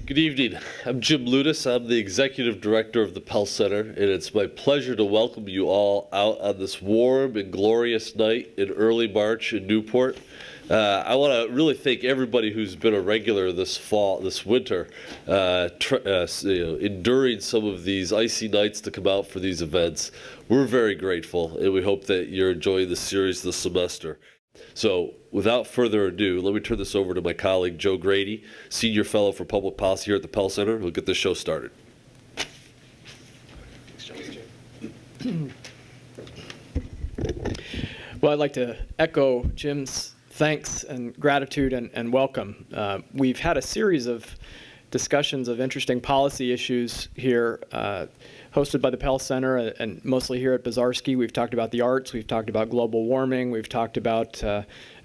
Good evening. I'm Jim Ludis. I'm the Executive Director of the Pell Center, and it's my pleasure to welcome you all out on this warm and glorious night in early March in Newport. I want to really thank everybody who's been a regular this winter, enduring some of these icy nights to come out for these events. We're very grateful, and we hope that you're enjoying the series this semester. So without further ado, let me turn this over to my colleague, Joe Grady, Senior Fellow for Public Policy here at the Pell Center, who'll get this show started. Well, I'd like to echo Jim's thanks and gratitude and welcome. We've had a series of discussions of interesting policy issues here, hosted by the Pell Center and mostly here at Bazarski. We've talked about the arts, we've talked about global warming, we've talked about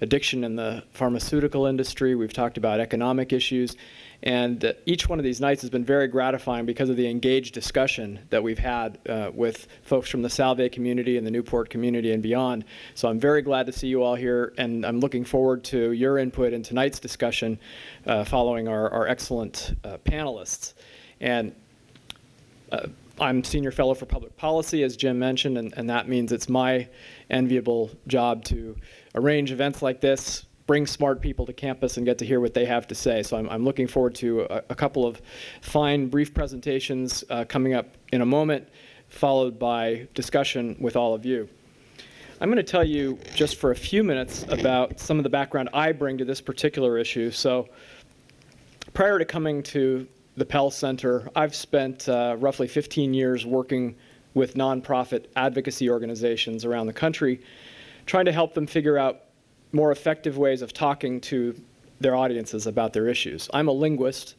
addiction in the pharmaceutical industry, we've talked about economic issues, and each one of these nights has been very gratifying because of the engaged discussion that we've had with folks from the Salve community and the Newport community and beyond. So I'm very glad to see you all here, and I'm looking forward to your input in tonight's discussion following our excellent panelists. And I'm Senior Fellow for Public Policy, as Jim mentioned, and that means it's my enviable job to arrange events like this, bring smart people to campus, and get to hear what they have to say. So I'm looking forward to a couple of fine, brief presentations coming up in a moment, followed by discussion with all of you. I'm going to tell you just for a few minutes about some of the background I bring to this particular issue. So prior to coming to the Pell Center, I've spent roughly 15 years working with nonprofit advocacy organizations around the country, trying to help them figure out more effective ways of talking to their audiences about their issues. I'm a linguist,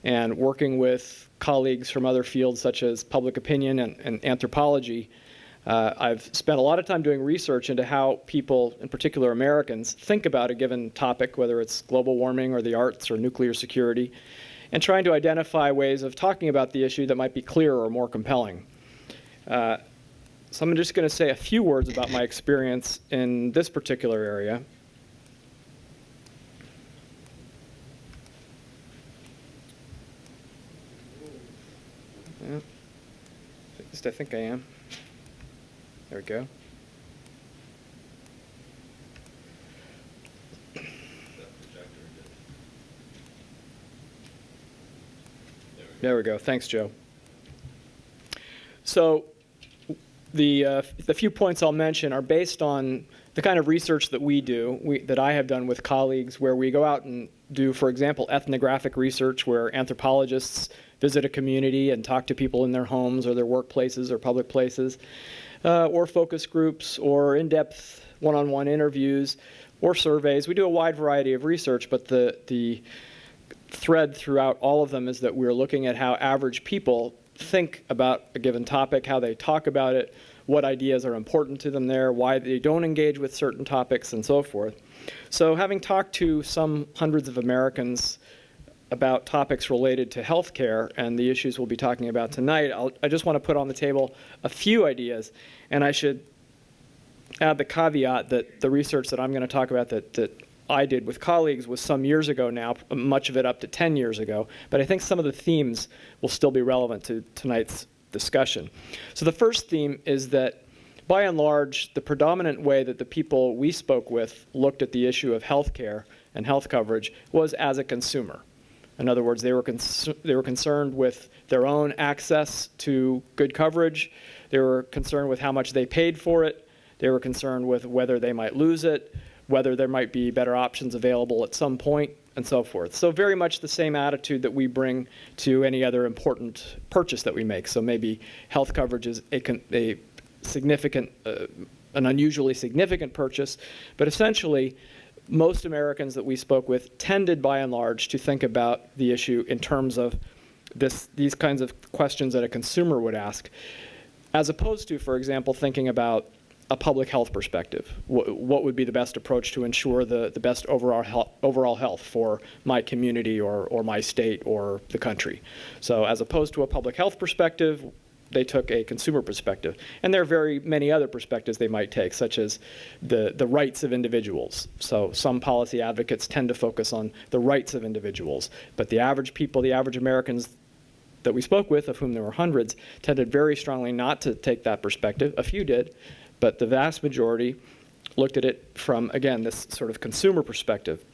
and working with colleagues from other fields such as public opinion and anthropology, I've spent a lot of time doing research into how people, in particular Americans, think about a given topic, whether it's global warming or the arts or nuclear security, and trying to identify ways of talking about the issue that might be clearer or more compelling. So I'm just going to say a few words about my experience in this particular area. Yeah. At least I think I am. There we go. There we go. Thanks, Joe. So the few points I'll mention are based on the kind of research that we do, that I have done with colleagues, where we go out and do, for example, ethnographic research, where anthropologists visit a community and talk to people in their homes or their workplaces or public places, or focus groups, or in-depth one-on-one interviews, or surveys. We do a wide variety of research, but the thread throughout all of them is that we're looking at how average people think about a given topic, how they talk about it, what ideas are important to them there, why they don't engage with certain topics, and so forth. So having talked to some hundreds of Americans about topics related to healthcare and the issues we'll be talking about tonight, I just want to put on the table a few ideas, and I should add the caveat that the research that I'm going to talk about that I did with colleagues was some years ago now, much of it up to 10 years ago, but I think some of the themes will still be relevant to tonight's discussion. So the first theme is that, by and large, the predominant way that the people we spoke with looked at the issue of healthcare and health coverage was as a consumer. In other words, they were concerned with their own access to good coverage, they were concerned with how much they paid for it, they were concerned with whether they might lose it, whether there might be better options available at some point, and so forth. So very much the same attitude that we bring to any other important purchase that we make. So maybe health coverage is a significant, an unusually significant purchase, but essentially most Americans that we spoke with tended by and large to think about the issue in terms of these kinds of questions that a consumer would ask, as opposed to, for example, thinking about a public health perspective. What would be the best approach to ensure the best overall health for my community or my state or the country? So as opposed to a public health perspective, they took a consumer perspective. And there are very many other perspectives they might take, such as the rights of individuals. So some policy advocates tend to focus on the rights of individuals. But the average people, the average Americans that we spoke with, of whom there were hundreds, tended very strongly not to take that perspective. A few did, but the vast majority looked at it from, again, this sort of consumer perspective.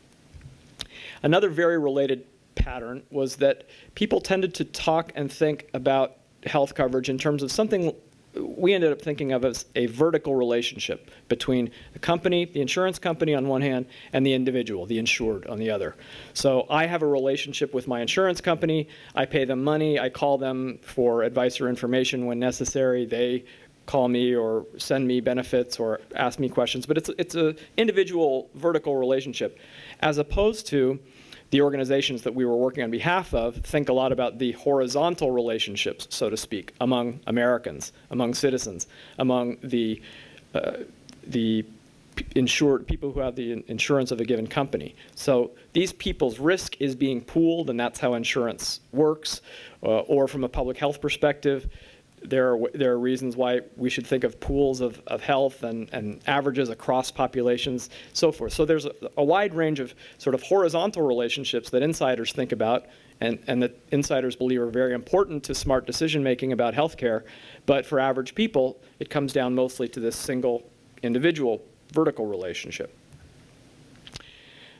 Another very related pattern was that people tended to talk and think about health coverage in terms of something we ended up thinking of as a vertical relationship between the company, the insurance company on one hand, and the individual, the insured, on the other. So I have a relationship with my insurance company. I pay them money. I call them for advice or information when necessary. They call me or send me benefits or ask me questions. But it's an individual vertical relationship, as opposed to the organizations that we were working on behalf of think a lot about the horizontal relationships, so to speak, among Americans, among citizens, among the insured people who have the insurance of a given company. So these people's risk is being pooled, and that's how insurance works. Or from a public health perspective, there are reasons why we should think of pools of health and averages across populations, so forth. So there's a wide range of sort of horizontal relationships that insiders think about and that insiders believe are very important to smart decision making about healthcare. But for average people, it comes down mostly to this single individual vertical relationship.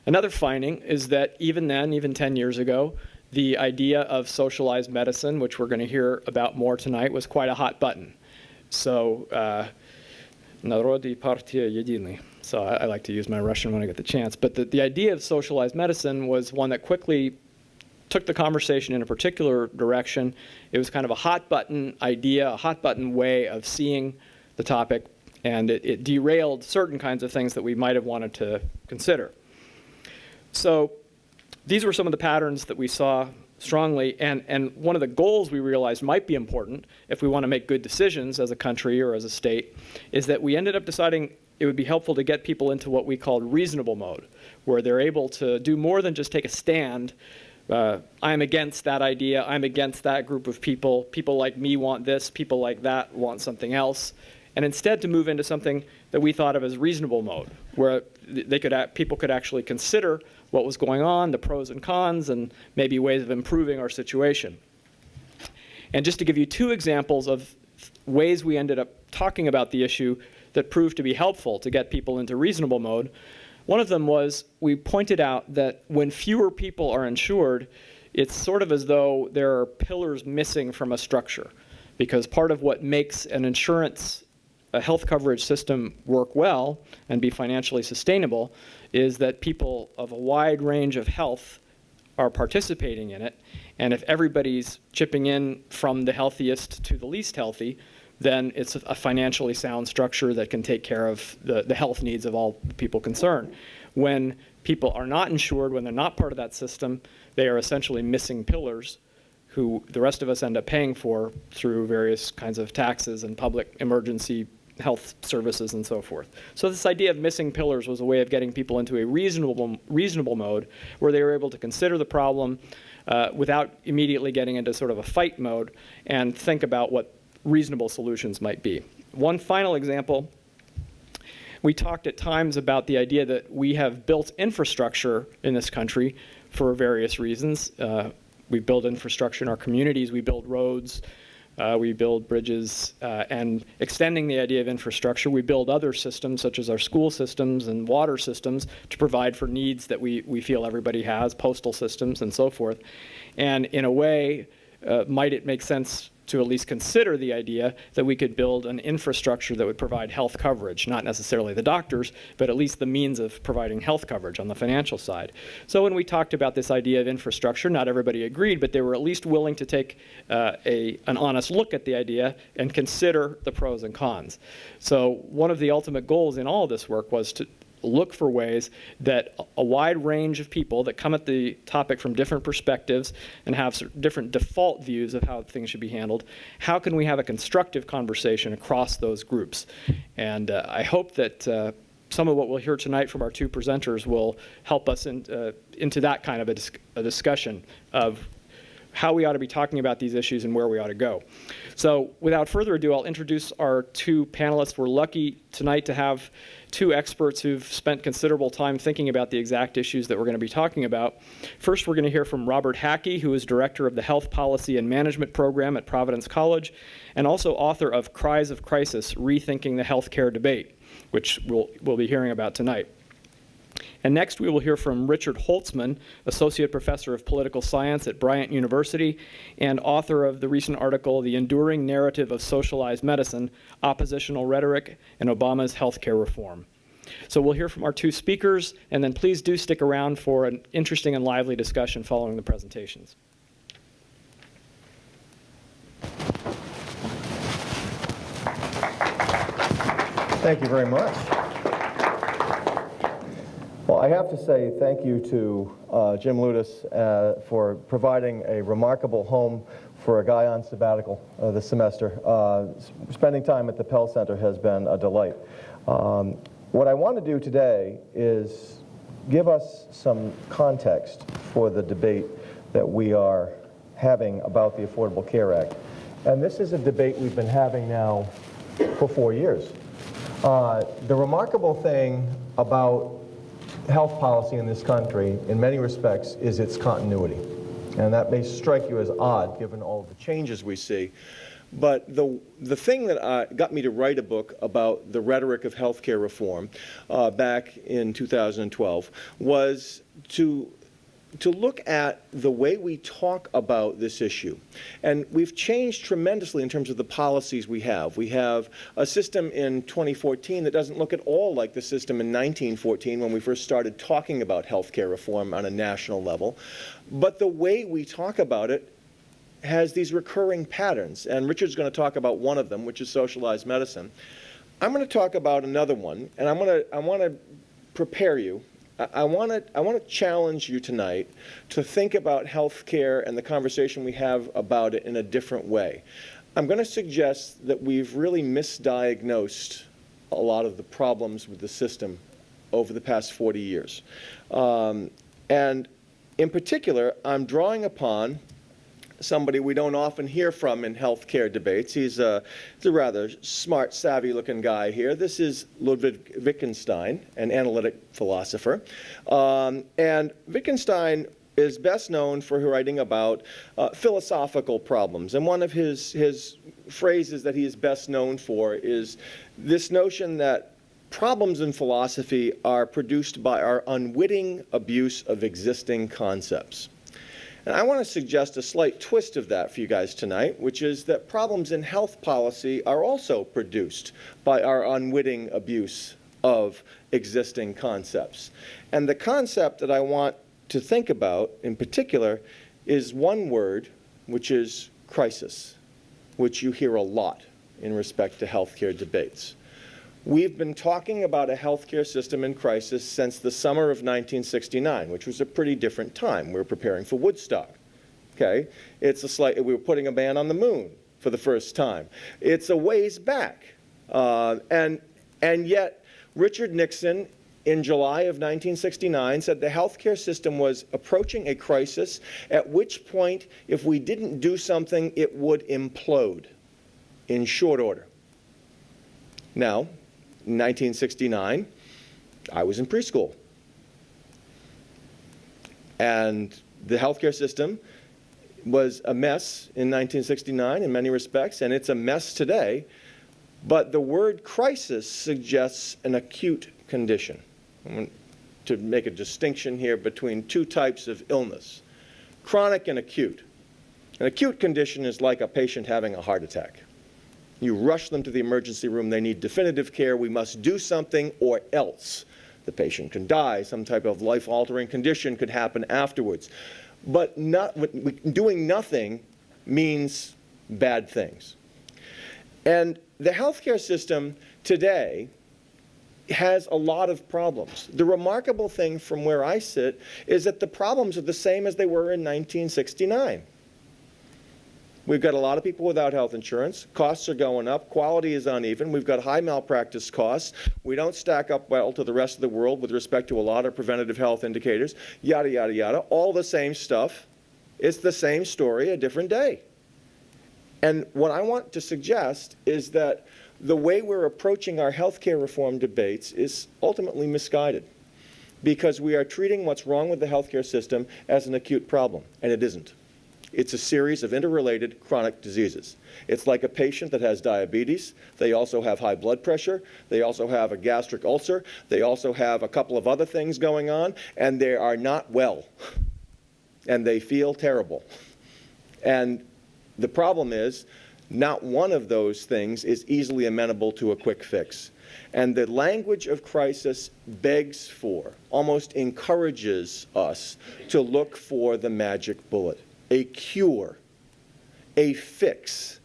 Another finding is that even then, even 10 years ago, the idea of socialized medicine, which we're going to hear about more tonight, was quite a hot button. So, Narodi Partia Yediny. So I like to use my Russian when I get the chance. But the idea of socialized medicine was one that quickly took the conversation in a particular direction. It was kind of a hot button idea, a hot button way of seeing the topic, and it derailed certain kinds of things that we might have wanted to consider. So these were some of the patterns that we saw strongly, and one of the goals we realized might be important if we want to make good decisions as a country or as a state is that we ended up deciding it would be helpful to get people into what we called reasonable mode, where they're able to do more than just take a stand. I'm against that idea, I'm against that group of people, people like me want this, people like that want something else, and instead to move into something that we thought of as reasonable mode, where people could actually consider what was going on, the pros and cons, and maybe ways of improving our situation. And just to give you two examples of ways we ended up talking about the issue that proved to be helpful to get people into reasonable mode, one of them was we pointed out that when fewer people are insured, it's sort of as though there are pillars missing from a structure, because part of what makes an insurance a health coverage system work well and be financially sustainable is that people of a wide range of health are participating in it. And if everybody's chipping in from the healthiest to the least healthy, then it's a financially sound structure that can take care of the health needs of all people concerned. When people are not insured, when they're not part of that system, they are essentially missing pillars who the rest of us end up paying for through various kinds of taxes and public emergency health services and so forth. So this idea of missing pillars was a way of getting people into a reasonable mode where they were able to consider the problem without immediately getting into sort of a fight mode and think about what reasonable solutions might be. One final example, we talked at times about the idea that we have built infrastructure in this country for various reasons. We build infrastructure in our communities, we build roads, we build bridges, and extending the idea of infrastructure, we build other systems such as our school systems and water systems to provide for needs that we feel everybody has, postal systems and so forth. And in a way, might it make sense to at least consider the idea that we could build an infrastructure that would provide health coverage, not necessarily the doctors, but at least the means of providing health coverage on the financial side. So when we talked about this idea of infrastructure, not everybody agreed, but they were at least willing to take an honest look at the idea and consider the pros and cons. So one of the ultimate goals in all of this work was to look for ways that a wide range of people that come at the topic from different perspectives and have different default views of how things should be handled, how can we have a constructive conversation across those groups? And I hope that some of what we'll hear tonight from our two presenters will help us into that kind of a discussion of how we ought to be talking about these issues and where we ought to go. So without further ado, I'll introduce our two panelists. We're lucky tonight to have two experts who've spent considerable time thinking about the exact issues that we're going to be talking about. First, we're going to hear from Robert Hackey, who is director of the Health Policy and Management Program at Providence College, and also author of Cries of Crisis, Rethinking the Healthcare Debate, which we'll be hearing about tonight. And next, we will hear from Richard Holtzman, Associate Professor of Political Science at Bryant University and author of the recent article, The Enduring Narrative of Socialized Medicine, Oppositional Rhetoric and Obama's Healthcare Reform. So we'll hear from our two speakers, and then please do stick around for an interesting and lively discussion following the presentations. Thank you very much. Well, I have to say thank you to Jim Ludis for providing a remarkable home for a guy on sabbatical this semester. Spending time at the Pell Center has been a delight. What I want to do today is give us some context for the debate that we are having about the Affordable Care Act. And this is a debate we've been having now for 4 years. The remarkable thing about health policy in this country, in many respects, is its continuity. And that may strike you as odd, given all the changes we see. But the thing that got me to write a book about the rhetoric of healthcare reform back in 2012 was to look at the way we talk about this issue. And we've changed tremendously in terms of the policies we have. We have a system in 2014 that doesn't look at all like the system in 1914 when we first started talking about healthcare reform on a national level. But the way we talk about it has these recurring patterns. And Richard's going to talk about one of them, which is socialized medicine. I'm going to talk about another one, and I want to prepare you. I want to challenge you tonight to think about healthcare and the conversation we have about it in a different way. I'm going to suggest that we've really misdiagnosed a lot of the problems with the system over the past 40 years. And in particular, I'm drawing upon somebody we don't often hear from in healthcare debates. He's a rather smart, savvy-looking guy here. This is Ludwig Wittgenstein, an analytic philosopher. And Wittgenstein is best known for writing about philosophical problems. And one of his phrases that he is best known for is this notion that problems in philosophy are produced by our unwitting abuse of existing concepts. And I want to suggest a slight twist of that for you guys tonight, which is that problems in health policy are also produced by our unwitting abuse of existing concepts. And the concept that I want to think about in particular is one word, which is crisis, which you hear a lot in respect to healthcare debates. We've been talking about a healthcare system in crisis since the summer of 1969, which was a pretty different time. We were preparing for Woodstock. Okay? We were putting a man on the moon for the first time. It's a ways back. And yet, Richard Nixon, in July of 1969, said the healthcare system was approaching a crisis, at which point, if we didn't do something, it would implode in short order. Now, in 1969, I was in preschool. And the healthcare system was a mess in 1969 in many respects, and it's a mess today. But the word crisis suggests an acute condition. I want to make a distinction here between two types of illness, chronic and acute. An acute condition is like a patient having a heart attack. You rush them to the emergency room, they need definitive care, we must do something or else. The patient can die, some type of life-altering condition could happen afterwards. But doing nothing means bad things. And the healthcare system today has a lot of problems. The remarkable thing from where I sit is that the problems are the same as they were in 1969. We've got a lot of people without health insurance. Costs are going up. Quality is uneven. We've got high malpractice costs. We don't stack up well to the rest of the world with respect to a lot of preventative health indicators, yada, yada, yada. All the same stuff. It's the same story, a different day. And what I want to suggest is that the way we're approaching our healthcare reform debates is ultimately misguided, because we are treating what's wrong with the healthcare system as an acute problem, and it isn't. It's a series of interrelated chronic diseases. It's like a patient that has diabetes. They also have high blood pressure. They also have a gastric ulcer. They also have a couple of other things going on, and they are not well, and they feel terrible. And the problem is, not one of those things is easily amenable to a quick fix. And the language of crisis begs for, almost encourages us to look for the magic bullet, a cure, a fix.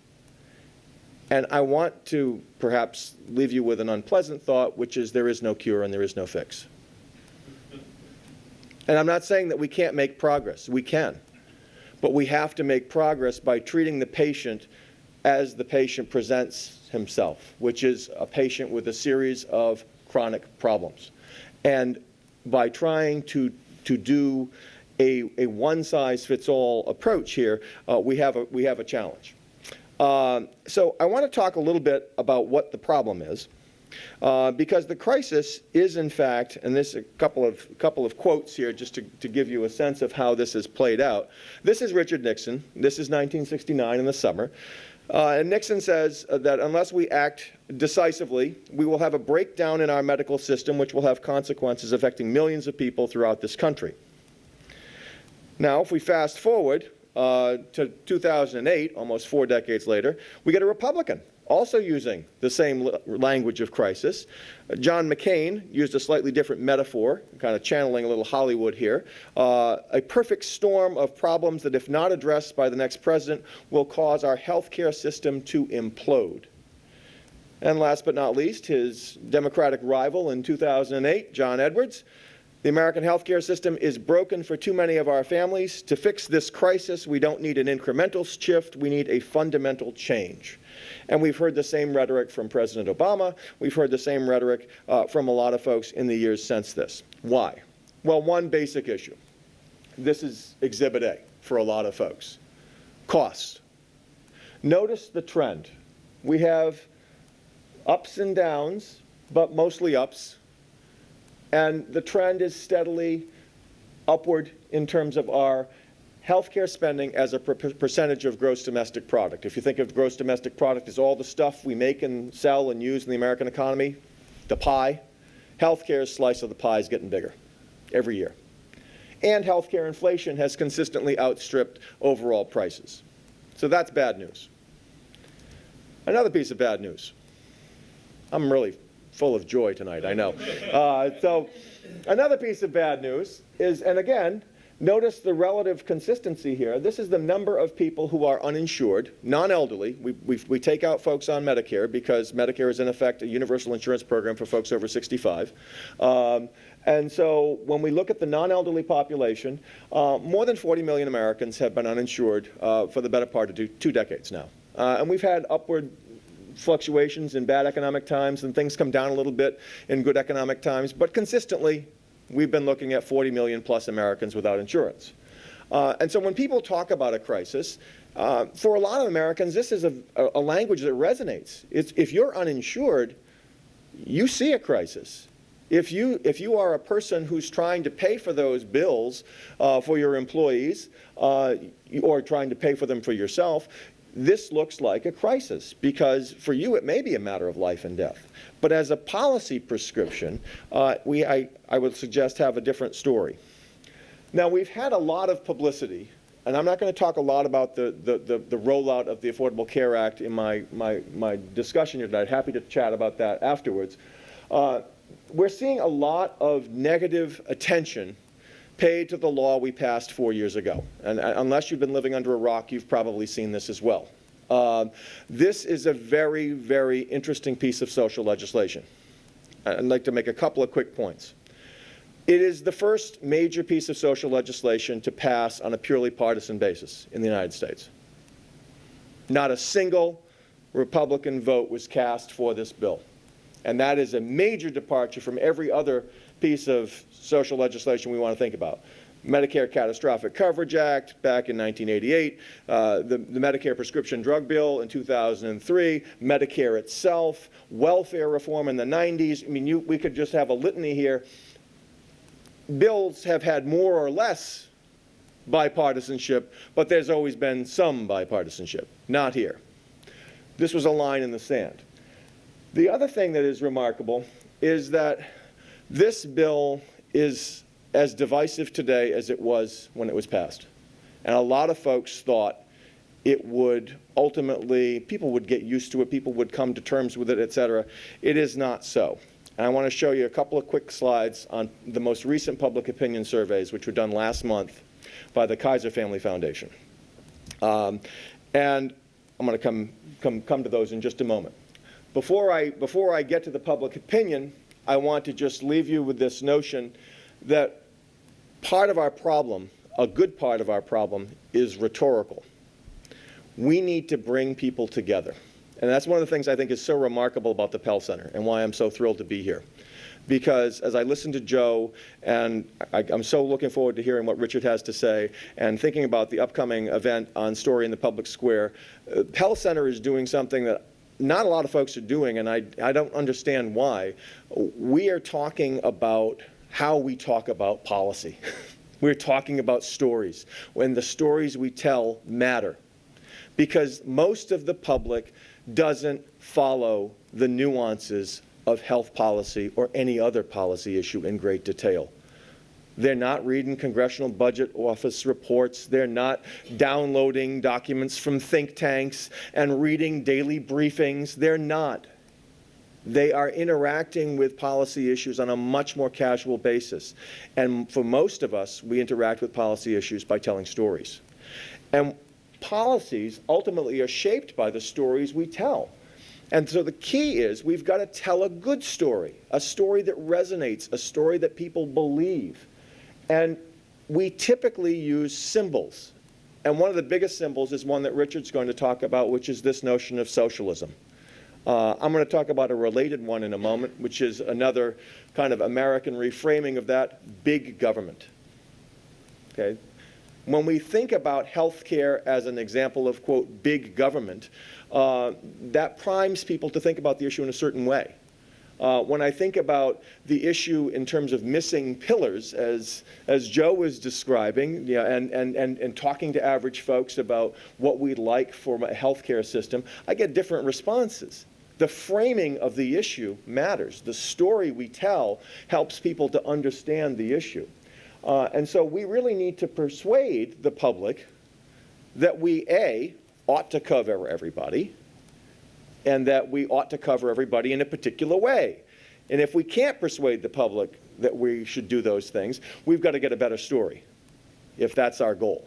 And I want to perhaps leave you with an unpleasant thought, which is there is no cure and there is no fix. And I'm not saying that we can't make progress. We can. But we have to make progress by treating the patient as the patient presents himself, which is a patient with a series of chronic problems. And by trying to do a one-size-fits-all approach here, we have a challenge. So I want to talk a little bit about what the problem is, because the crisis is, in fact, and this a couple of quotes here just to give you a sense of how this is played out. This is Richard Nixon. This is 1969 in the summer. And Nixon says that unless we act decisively, we will have a breakdown in our medical system, which will have consequences affecting millions of people throughout this country. Now, if we fast forward to 2008, almost 4 decades later, we get a Republican also using the same language of crisis. John McCain used a slightly different metaphor, kind of channeling a little Hollywood here. A perfect storm of problems that, if not addressed by the next president, will cause our healthcare system to implode. And last but not least, his Democratic rival in 2008, John Edwards. The American healthcare system is broken for too many of our families. To fix this crisis, we don't need an incremental shift, we need a fundamental change. And we've heard the same rhetoric from President Obama. We've heard the same rhetoric from a lot of folks in the years since this. Why? Well, one basic issue. This is Exhibit A for a lot of folks. Cost. Notice the trend. We have ups and downs, but mostly ups. And the trend is steadily upward in terms of our healthcare spending as a percentage of gross domestic product. If you think of gross domestic product as all the stuff we make and sell and use in the American economy, the pie, healthcare's slice of the pie is getting bigger every year. And healthcare inflation has consistently outstripped overall prices. So that's bad news. Another piece of bad news. I'm really full of joy tonight, I know. So another piece of bad news is, and again, notice the relative consistency here. This is the number of people who are uninsured, non-elderly. We take out folks on Medicare because Medicare is in effect a universal insurance program for folks over 65. And so when we look at the non-elderly population, more than 40 million Americans have been uninsured for the better part of 2 decades now. And we've had upward fluctuations in bad economic times, and things come down a little bit in good economic times, but consistently we've been looking at 40 million plus Americans without insurance. And so when people talk about a crisis, for a lot of Americans, this is a language that resonates. If you're uninsured, you see a crisis. If you are a person who's trying to pay for those bills for your employees, or trying to pay for them for yourself, this looks like a crisis, because for you it may be a matter of life and death. But as a policy prescription, I would suggest have a different story. Now, we've had a lot of publicity, and I'm not going to talk a lot about the rollout of the Affordable Care Act in my discussion here tonight. Happy to chat about that afterwards. We're seeing a lot of negative attention paid to the law we passed 4 years ago. And unless you've been living under a rock, you've probably seen this as well. This is a very, very interesting piece of social legislation. I'd like to make a couple of quick points. It is the first major piece of social legislation to pass on a purely partisan basis in the United States. Not a single Republican vote was cast for this bill. And that is a major departure from every other piece of social legislation we want to think about. Medicare Catastrophic Coverage Act back in 1988, the Medicare Prescription Drug Bill in 2003, Medicare itself, welfare reform in the 90s. I mean, we could just have a litany here. Bills have had more or less bipartisanship, but there's always been some bipartisanship. Not here. This was a line in the sand. The other thing that is remarkable is that this bill is as divisive today as it was when it was passed. And a lot of folks thought it would ultimately, people would get used to it, people would come to terms with it, et cetera. It is not so. And I want to show you a couple of quick slides on the most recent public opinion surveys, which were done last month by the Kaiser Family Foundation. And I'm going to come to those in just a moment. Before I get to the public opinion, I want to just leave you with this notion that part of our problem, a good part of our problem, is rhetorical. We need to bring people together. And that's one of the things I think is so remarkable about the Pell Center and why I'm so thrilled to be here. Because as I listen to Joe, and I'm so looking forward to hearing what Richard has to say, and thinking about the upcoming event on Story in the Public Square, Pell Center is doing something that not a lot of folks are doing, and I don't understand why. We are talking about how we talk about policy. We're talking about stories, when the stories we tell matter. Because most of the public doesn't follow the nuances of health policy or any other policy issue in great detail. They're not reading Congressional Budget Office reports. They're not downloading documents from think tanks and reading daily briefings. They're not. They are interacting with policy issues on a much more casual basis. And for most of us, we interact with policy issues by telling stories. And policies ultimately are shaped by the stories we tell. And so the key is we've got to tell a good story, a story that resonates, a story that people believe. And we typically use symbols. And one of the biggest symbols is one that Richard's going to talk about, which is this notion of socialism. I'm going to talk about a related one in a moment, which is another kind of American reframing of that, big government. Okay? When we think about healthcare as an example of, quote, big government, that primes people to think about the issue in a certain way. When I think about the issue in terms of missing pillars, as Joe was describing, you know, and talking to average folks about what we'd like for a healthcare system, I get different responses. The framing of the issue matters. The story we tell helps people to understand the issue. And so we really need to persuade the public that we, A, ought to cover everybody, and that we ought to cover everybody in a particular way. And if we can't persuade the public that we should do those things, we've got to get a better story, if that's our goal.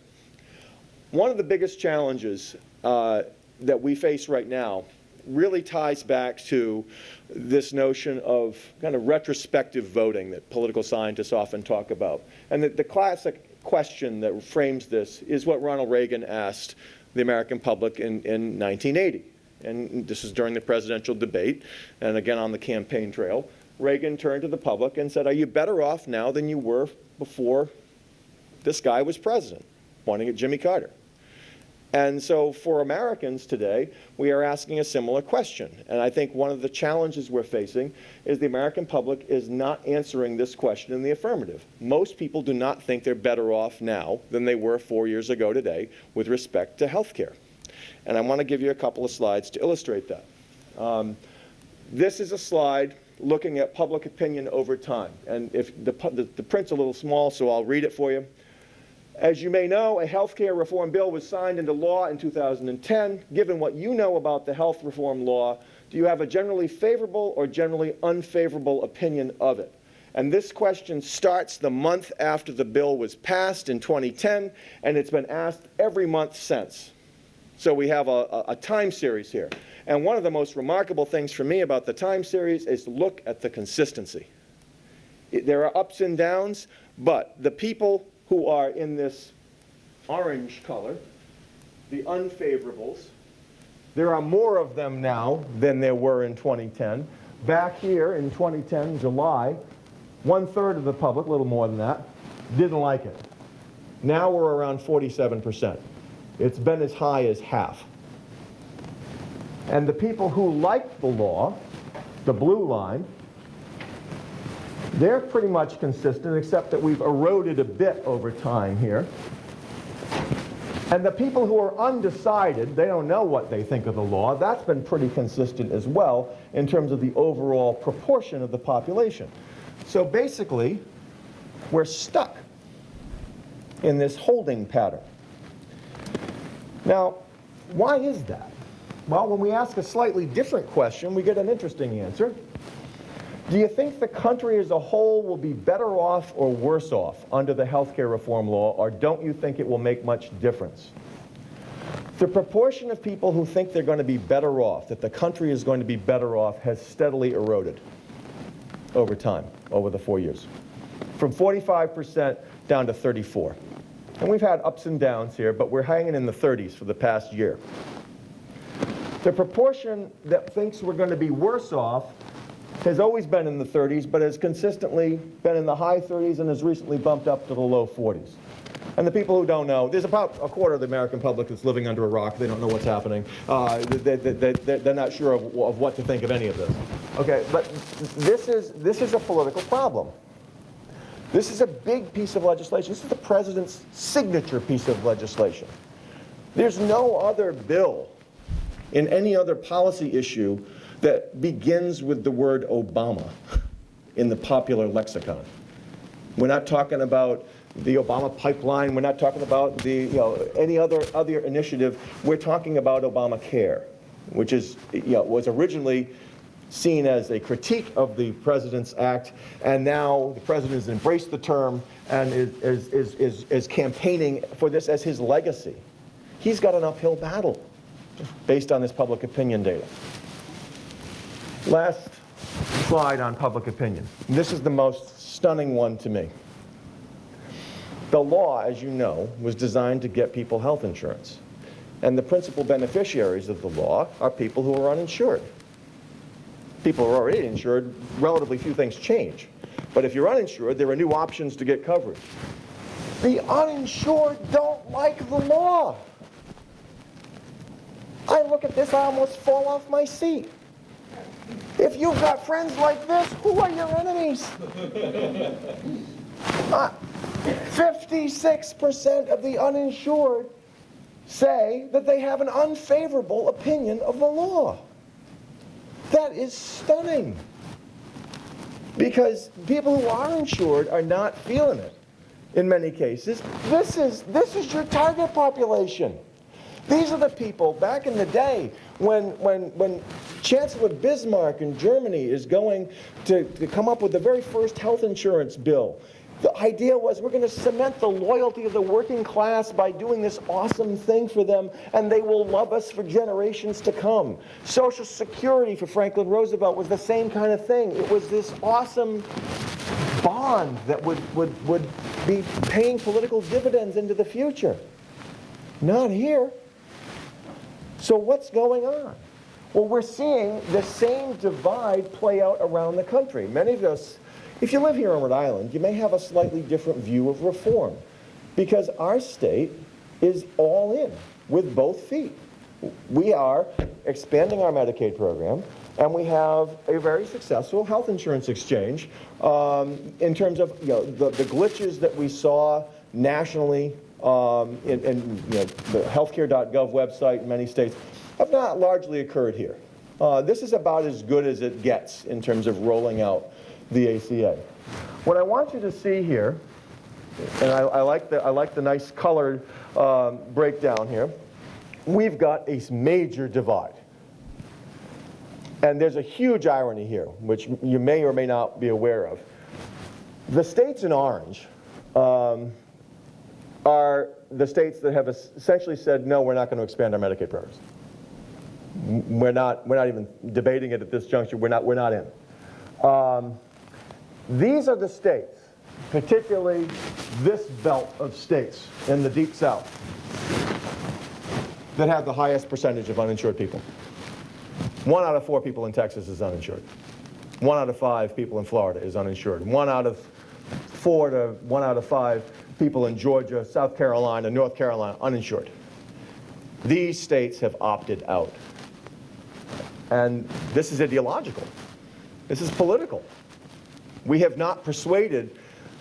One of the biggest challenges that we face right now really ties back to this notion of kind of retrospective voting that political scientists often talk about. And the classic question that frames this is what Ronald Reagan asked the American public in 1980. And this is during the presidential debate, and again on the campaign trail. Reagan turned to the public and said, "Are you better off now than you were before this guy was president?" Pointing at Jimmy Carter. And so for Americans today, we are asking a similar question. And I think one of the challenges we're facing is the American public is not answering this question in the affirmative. Most people do not think they're better off now than they were 4 years ago today with respect to health care. And I want to give you a couple of slides to illustrate that. This is a slide looking at public opinion over time. And if the print's a little small, so I'll read it for you. As you may know, a health care reform bill was signed into law in 2010. Given what you know about the health reform law, do you have a generally favorable or generally unfavorable opinion of it? And this question starts the month after the bill was passed in 2010, and it's been asked every month since. So we have a time series here. And one of the most remarkable things for me about the time series is to look at the consistency. There are ups and downs, but the people who are in this orange color, the unfavorables, there are more of them now than there were in 2010. Back here in 2010, July, 1/3 of the public, a little more than that, didn't like it. Now we're around 47%. It's been as high as half. And the people who like the law, the blue line, they're pretty much consistent, except that we've eroded a bit over time here. And the people who are undecided, they don't know what they think of the law, that's been pretty consistent as well in terms of the overall proportion of the population. So basically, we're stuck in this holding pattern. Now, why is that? Well, when we ask a slightly different question, we get an interesting answer. Do you think the country as a whole will be better off or worse off under the healthcare reform law, or don't you think it will make much difference? The proportion of people who think they're going to be better off, that the country is going to be better off, has steadily eroded over time, over the 4 years. From 45% down to 34%. And we've had ups and downs here, but we're hanging in the 30s for the past year. The proportion that thinks we're going to be worse off has always been in the 30s, but has consistently been in the high 30s and has recently bumped up to the low 40s. And the people who don't know, there's about a quarter of the American public that's living under a rock. They don't know what's happening. They're not sure of what to think of any of this. Okay, but this is a political problem. This is a big piece of legislation. This is the president's signature piece of legislation. There's no other bill in any other policy issue that begins with the word Obama in the popular lexicon. We're not talking about the Obama pipeline. We're not talking about the, any other initiative. We're talking about Obamacare, which is, was originally seen as a critique of the President's Act, and now the President has embraced the term and is campaigning for this as his legacy. He's got an uphill battle based on this public opinion data. Last slide on public opinion. This is the most stunning one to me. The law, as you know, was designed to get people health insurance. And the principal beneficiaries of the law are people who are uninsured. People who are already insured, relatively few things change. But if you're uninsured, there are new options to get coverage. The uninsured don't like the law. I look at this, I almost fall off my seat. If you've got friends like this, who are your enemies? 56% of the uninsured say that they have an unfavorable opinion of the law. That is stunning. Because people who are insured are not feeling it in many cases. This is your target population. These are the people back in the day when Chancellor Bismarck in Germany is going to come up with the very first health insurance bill. The idea was we're going to cement the loyalty of the working class by doing this awesome thing for them, and they will love us for generations to come. Social Security for Franklin Roosevelt was the same kind of thing. It was this awesome bond that would be paying political dividends into the future. Not here. So what's going on? Well, we're seeing the same divide play out around the country. Many of us, if you live here on Rhode Island, you may have a slightly different view of reform because our state is all in with both feet. We are expanding our Medicaid program, and we have a very successful health insurance exchange in terms of the glitches that we saw nationally in the healthcare.gov website in many states have not largely occurred here. This is about as good as it gets in terms of rolling out the ACA. What I want you to see here, and I like the nice colored breakdown here, we've got a major divide. And there's a huge irony here, which you may or may not be aware of. The states in orange are the states that have essentially said, no, we're not going to expand our Medicaid programs. We're not even debating it at this juncture. We're not in. These are the states, particularly this belt of states in the Deep South, that have the highest percentage of uninsured people. 1 out of 4 people in Texas is uninsured. 1 out of 5 people in Florida is uninsured. 1 out of 4 to 1 out of 5 people in Georgia, South Carolina, North Carolina, uninsured. These states have opted out. And this is ideological. This is political. We have not persuaded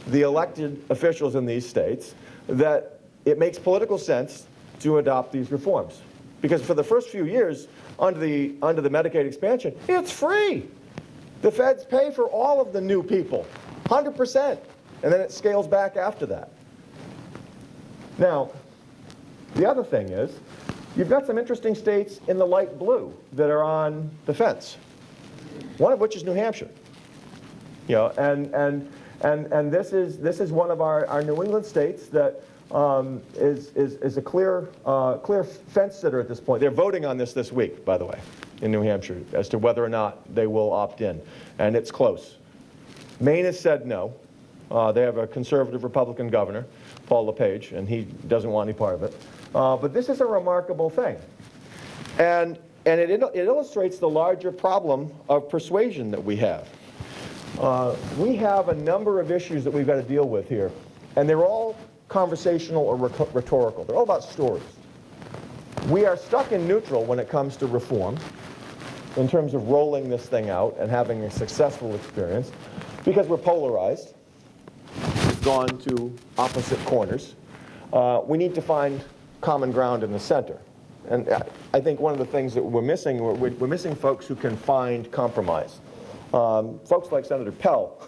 the elected officials in these states that it makes political sense to adopt these reforms. Because for the first few years, under the Medicaid expansion, it's free. The feds pay for all of the new people, 100%, and then it scales back after that. Now, the other thing is, you've got some interesting states in the light blue that are on the fence, one of which is New Hampshire. You know, and this is one of our New England states that is a clear fence sitter at this point. They're voting on this week, by the way, in New Hampshire, as to whether or not they will opt in, and it's close. Maine has said no. They have a conservative Republican governor, Paul LePage, and he doesn't want any part of it. But this is a remarkable thing, and it illustrates the larger problem of persuasion that we have. We have a number of issues that we've got to deal with here, and they're all conversational or rhetorical. They're all about stories. We are stuck in neutral when it comes to reform, in terms of rolling this thing out and having a successful experience, because we're polarized. We've gone to opposite corners. We need to find common ground in the center. And I think one of the things that we're missing folks who can find compromise. Folks like Senator Pell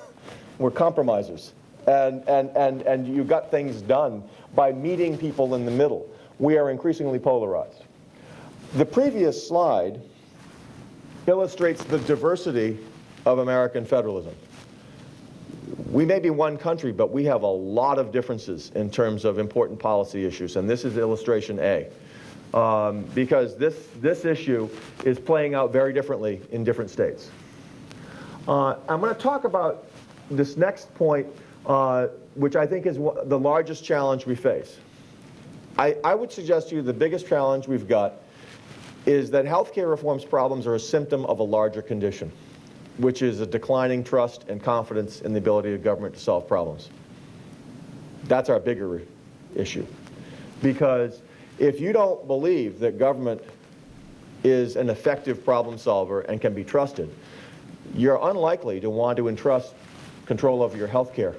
were compromisers. And you got things done by meeting people in the middle. We are increasingly polarized. The previous slide illustrates the diversity of American federalism. We may be one country, but we have a lot of differences in terms of important policy issues, and this is illustration A. Because this issue is playing out very differently in different states. I'm going to talk about this next point, which I think is the largest challenge we face. I would suggest to you the biggest challenge we've got is that healthcare reform's problems are a symptom of a larger condition, which is a declining trust and confidence in the ability of government to solve problems. That's our bigger issue. Because if you don't believe that government is an effective problem solver and can be trusted, you're unlikely to want to entrust control over your health care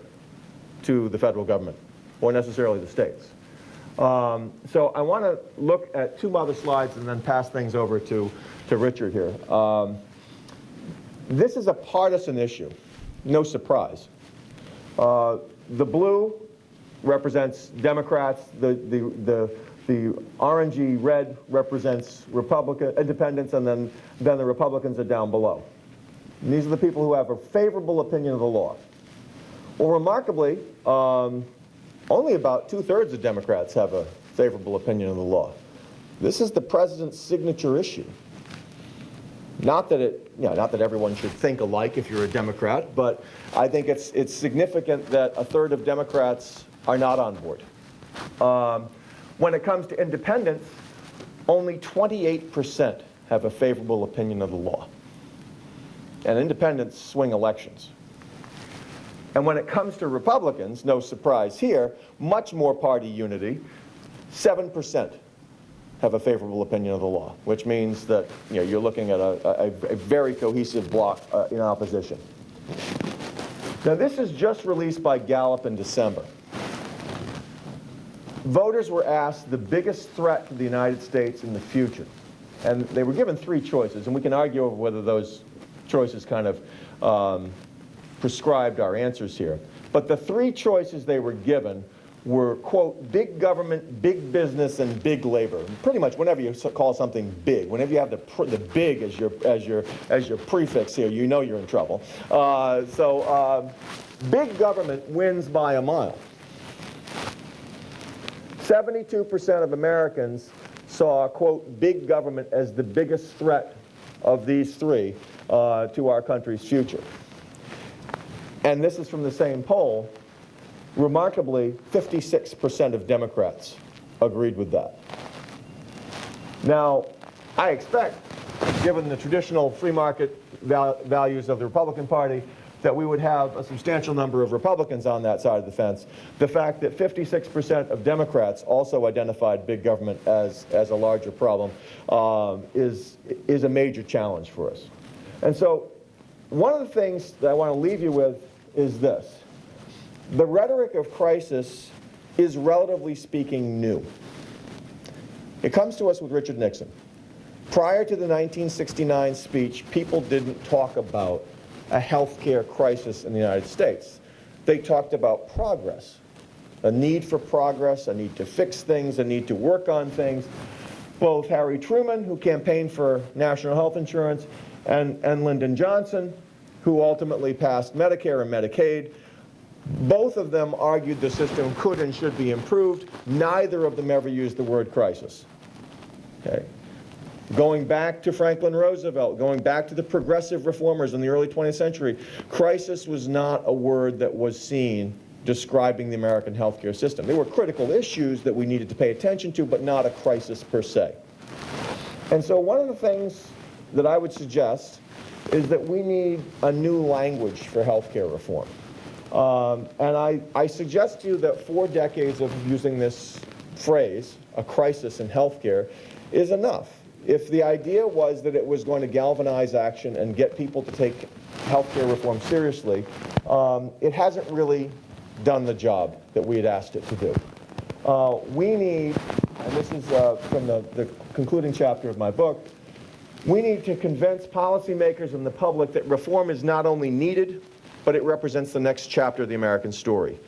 to the federal government, or necessarily the states. So I want to look at two other slides and then pass things over to Richard here. This is a partisan issue, no surprise. The blue represents Democrats, the orangey red represents independents, and then the Republicans are down below. And these are the people who have a favorable opinion of the law. Well, remarkably, only about 2/3 of Democrats have a favorable opinion of the law. This is the president's signature issue. Not that everyone should think alike if you're a Democrat, but I think it's significant that 1/3 of Democrats are not on board. When it comes to independents, only 28% have a favorable opinion of the law. And independents swing elections. And when it comes to Republicans, no surprise here, much more party unity, 7% have a favorable opinion of the law, which means that you're looking at a very cohesive bloc in opposition. Now this is just released by Gallup in December. Voters were asked the biggest threat to the United States in the future. And they were given 3 choices, and we can argue over whether those choices kind of prescribed our answers here. But the 3 choices they were given were, quote, big government, big business, and big labor. Pretty much whenever you call something big, whenever you have the big as your prefix here, you know you're in trouble. Big government wins by a mile. 72% of Americans saw, quote, big government as the biggest threat of these 3 to our country's future. And this is from the same poll. Remarkably, 56% of Democrats agreed with that. Now, I expect, given the traditional free market values of the Republican Party, that we would have a substantial number of Republicans on that side of the fence. The fact that 56% of Democrats also identified big government as a larger problem is a major challenge for us. And so one of the things that I want to leave you with is this. The rhetoric of crisis is, relatively speaking, new. It comes to us with Richard Nixon. Prior to the 1969 speech, people didn't talk about a healthcare crisis in the United States. They talked about progress, a need for progress, a need to fix things, a need to work on things. Both Harry Truman, who campaigned for national health insurance, and Lyndon Johnson, who ultimately passed Medicare and Medicaid, both of them argued the system could and should be improved. Neither of them ever used the word crisis. Okay? Going back to Franklin Roosevelt, going back to the progressive reformers in the early 20th century, crisis was not a word that was seen describing the American healthcare system. There were critical issues that we needed to pay attention to, but not a crisis per se. And so one of the things that I would suggest is that we need a new language for healthcare reform. And I suggest to you that 4 decades of using this phrase, a crisis in healthcare, is enough. If the idea was that it was going to galvanize action and get people to take healthcare reform seriously, it hasn't really done the job that we had asked it to do. We need, and this is from the concluding chapter of my book, we need to convince policymakers and the public that reform is not only needed, but it represents the next chapter of the American story.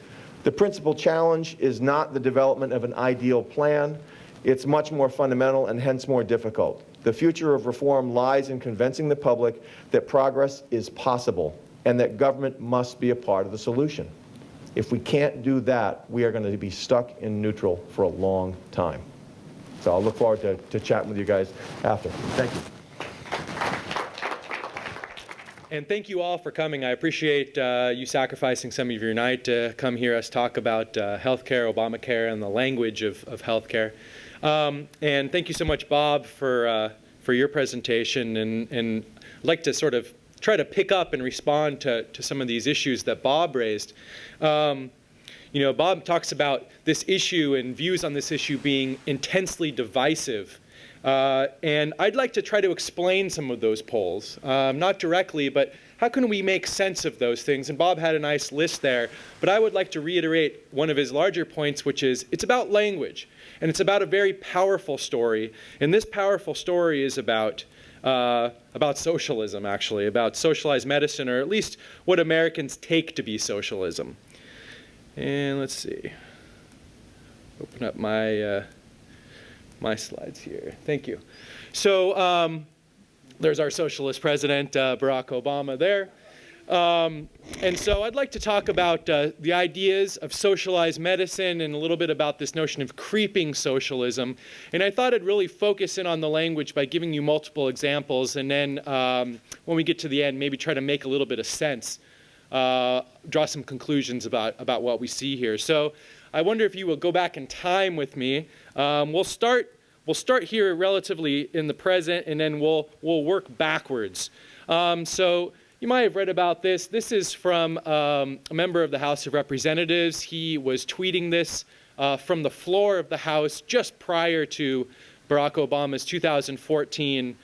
The principal challenge is not the development of an ideal plan. It's much more fundamental and hence more difficult. The future of reform lies in convincing the public that progress is possible and that government must be a part of the solution. If we can't do that, we are going to be stuck in neutral for a long time. So I'll look forward to chatting with you guys after. Thank you. And thank you all for coming. I appreciate you sacrificing some of your night to come hear us talk about healthcare, Obamacare, and the language of healthcare. And thank you so much, Bob, for your presentation. And I'd like to sort of try to pick up and respond to some of these issues that Bob raised. You know, Bob talks about this issue and views on this issue being intensely divisive. And I'd like to try to explain some of those polls, not directly, but how can we make sense of those things? And Bob had a nice list there, but I would like to reiterate one of his larger points, which is it's about language, and it's about a very powerful story. And this powerful story is about socialism, actually, about socialized medicine, or at least what Americans take to be socialism. And let's see, open up my my slides here. Thank you. So there's our socialist president, Barack Obama there. And so I'd like to talk about the ideas of socialized medicine and a little bit about this notion of creeping socialism. And I thought I'd really focus in on the language by giving you multiple examples, and then when we get to the end, maybe try to make a little bit of sense, draw some conclusions about what we see here. So I wonder if you will go back in time with me. We'll start here relatively in the present, and then we'll work backwards. So you might have read about this. This is from a member of the House of Representatives. He was tweeting this from the floor of the House just prior to Barack Obama's 2014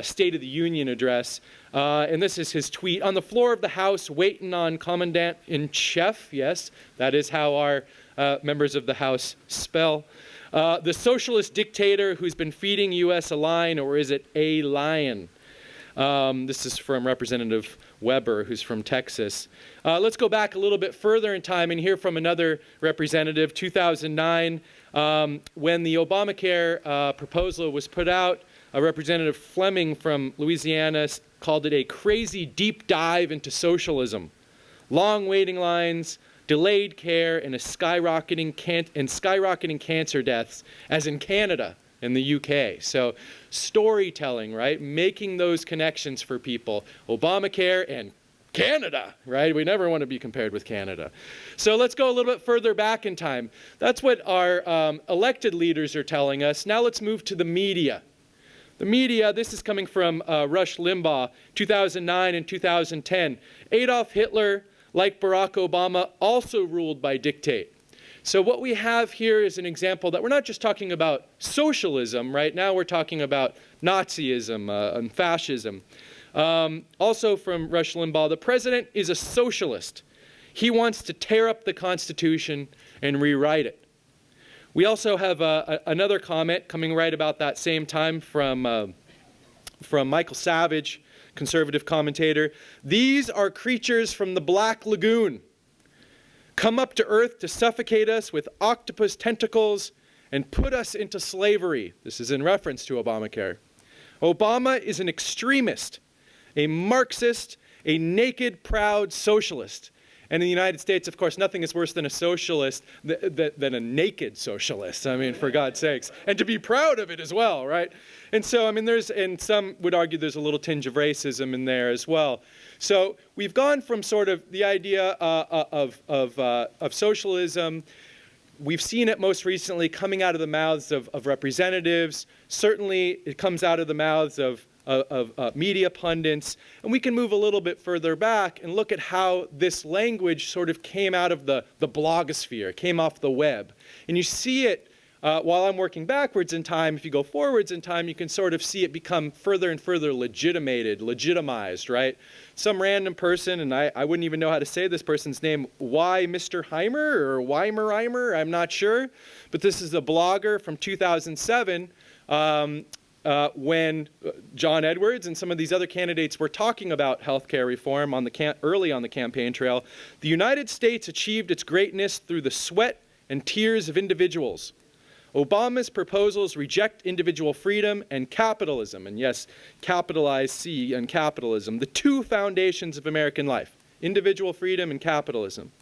State of the Union address. And this is his tweet. On the floor of the House, waiting on Commandant-in-Chief. Yes, that is how our members of the House spell. The socialist dictator who's been feeding U.S. a line, or is it a lion? This is from Representative Weber, who's from Texas. Let's go back a little bit further in time and hear from another representative, 2009, when the Obamacare proposal was put out. Representative Fleming from Louisiana called it a crazy deep dive into socialism. Long waiting lines, delayed care, and skyrocketing cancer deaths, as in Canada and the UK. So storytelling, right? Making those connections for people. Obamacare and Canada, right? We never want to be compared with Canada. So let's go a little bit further back in time. That's what our elected leaders are telling us. Now let's move to the media. The media, this is coming from Rush Limbaugh, 2009 and 2010. Adolf Hitler, like Barack Obama, also ruled by dictate. So what we have here is an example that we're not just talking about socialism, right? Now we're talking about Nazism and fascism. Also from Rush Limbaugh, the president is a socialist. He wants to tear up the Constitution and rewrite it. We also have another comment coming right about that same time from Michael Savage, conservative commentator. These are creatures from the Black Lagoon, come up to earth to suffocate us with octopus tentacles and put us into slavery. This is in reference to Obamacare. Obama is an extremist, a Marxist, a naked, proud socialist. And in the United States, of course, nothing is worse than a socialist than a naked socialist. I mean, for God's sakes. And to be proud of it as well, right? And so, I mean, and some would argue there's a little tinge of racism in there as well. So we've gone from sort of the idea of socialism. We've seen it most recently coming out of the mouths of representatives. Certainly, it comes out of the mouths of media pundits, and we can move a little bit further back and look at how this language sort of came out of the blogosphere, came off the web. And you see it, while I'm working backwards in time, if you go forwards in time, you can sort of see it become further and further legitimized, right? Some random person, and I wouldn't even know how to say this person's name, Mr. Heimer or Weimer, I'm not sure, but this is a blogger from 2007, when John Edwards and some of these other candidates were talking about healthcare reform early on the campaign trail. The United States achieved its greatness through the sweat and tears of individuals. Obama's proposals reject individual freedom and capitalism, and yes, capitalize C and capitalism, the two foundations of American life, individual freedom and capitalism.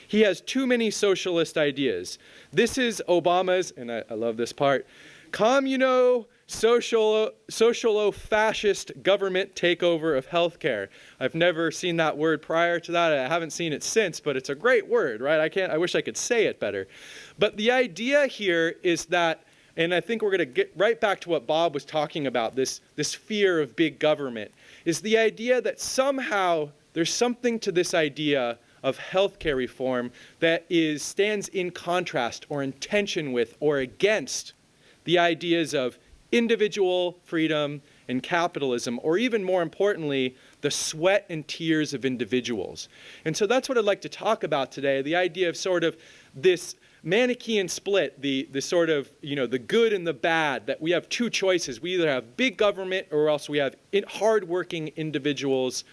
He has too many socialist ideas. This is Obama's, and I love this part, socialo-fascist government takeover of healthcare. I've never seen that word prior to that. I haven't seen it since, but it's a great word, right? I wish I could say it better. But the idea here is that, and I think we're going to get right back to what Bob was talking about, this fear of big government, is the idea that somehow there's something to this idea of healthcare reform that stands in contrast or in tension with or against the ideas of individual freedom and capitalism, or even more importantly, the sweat and tears of individuals. And so that's what I'd like to talk about today, the idea of sort of this Manichaean split, the sort of, the good and the bad, that we have two choices. We either have big government or else we have hardworking individuals,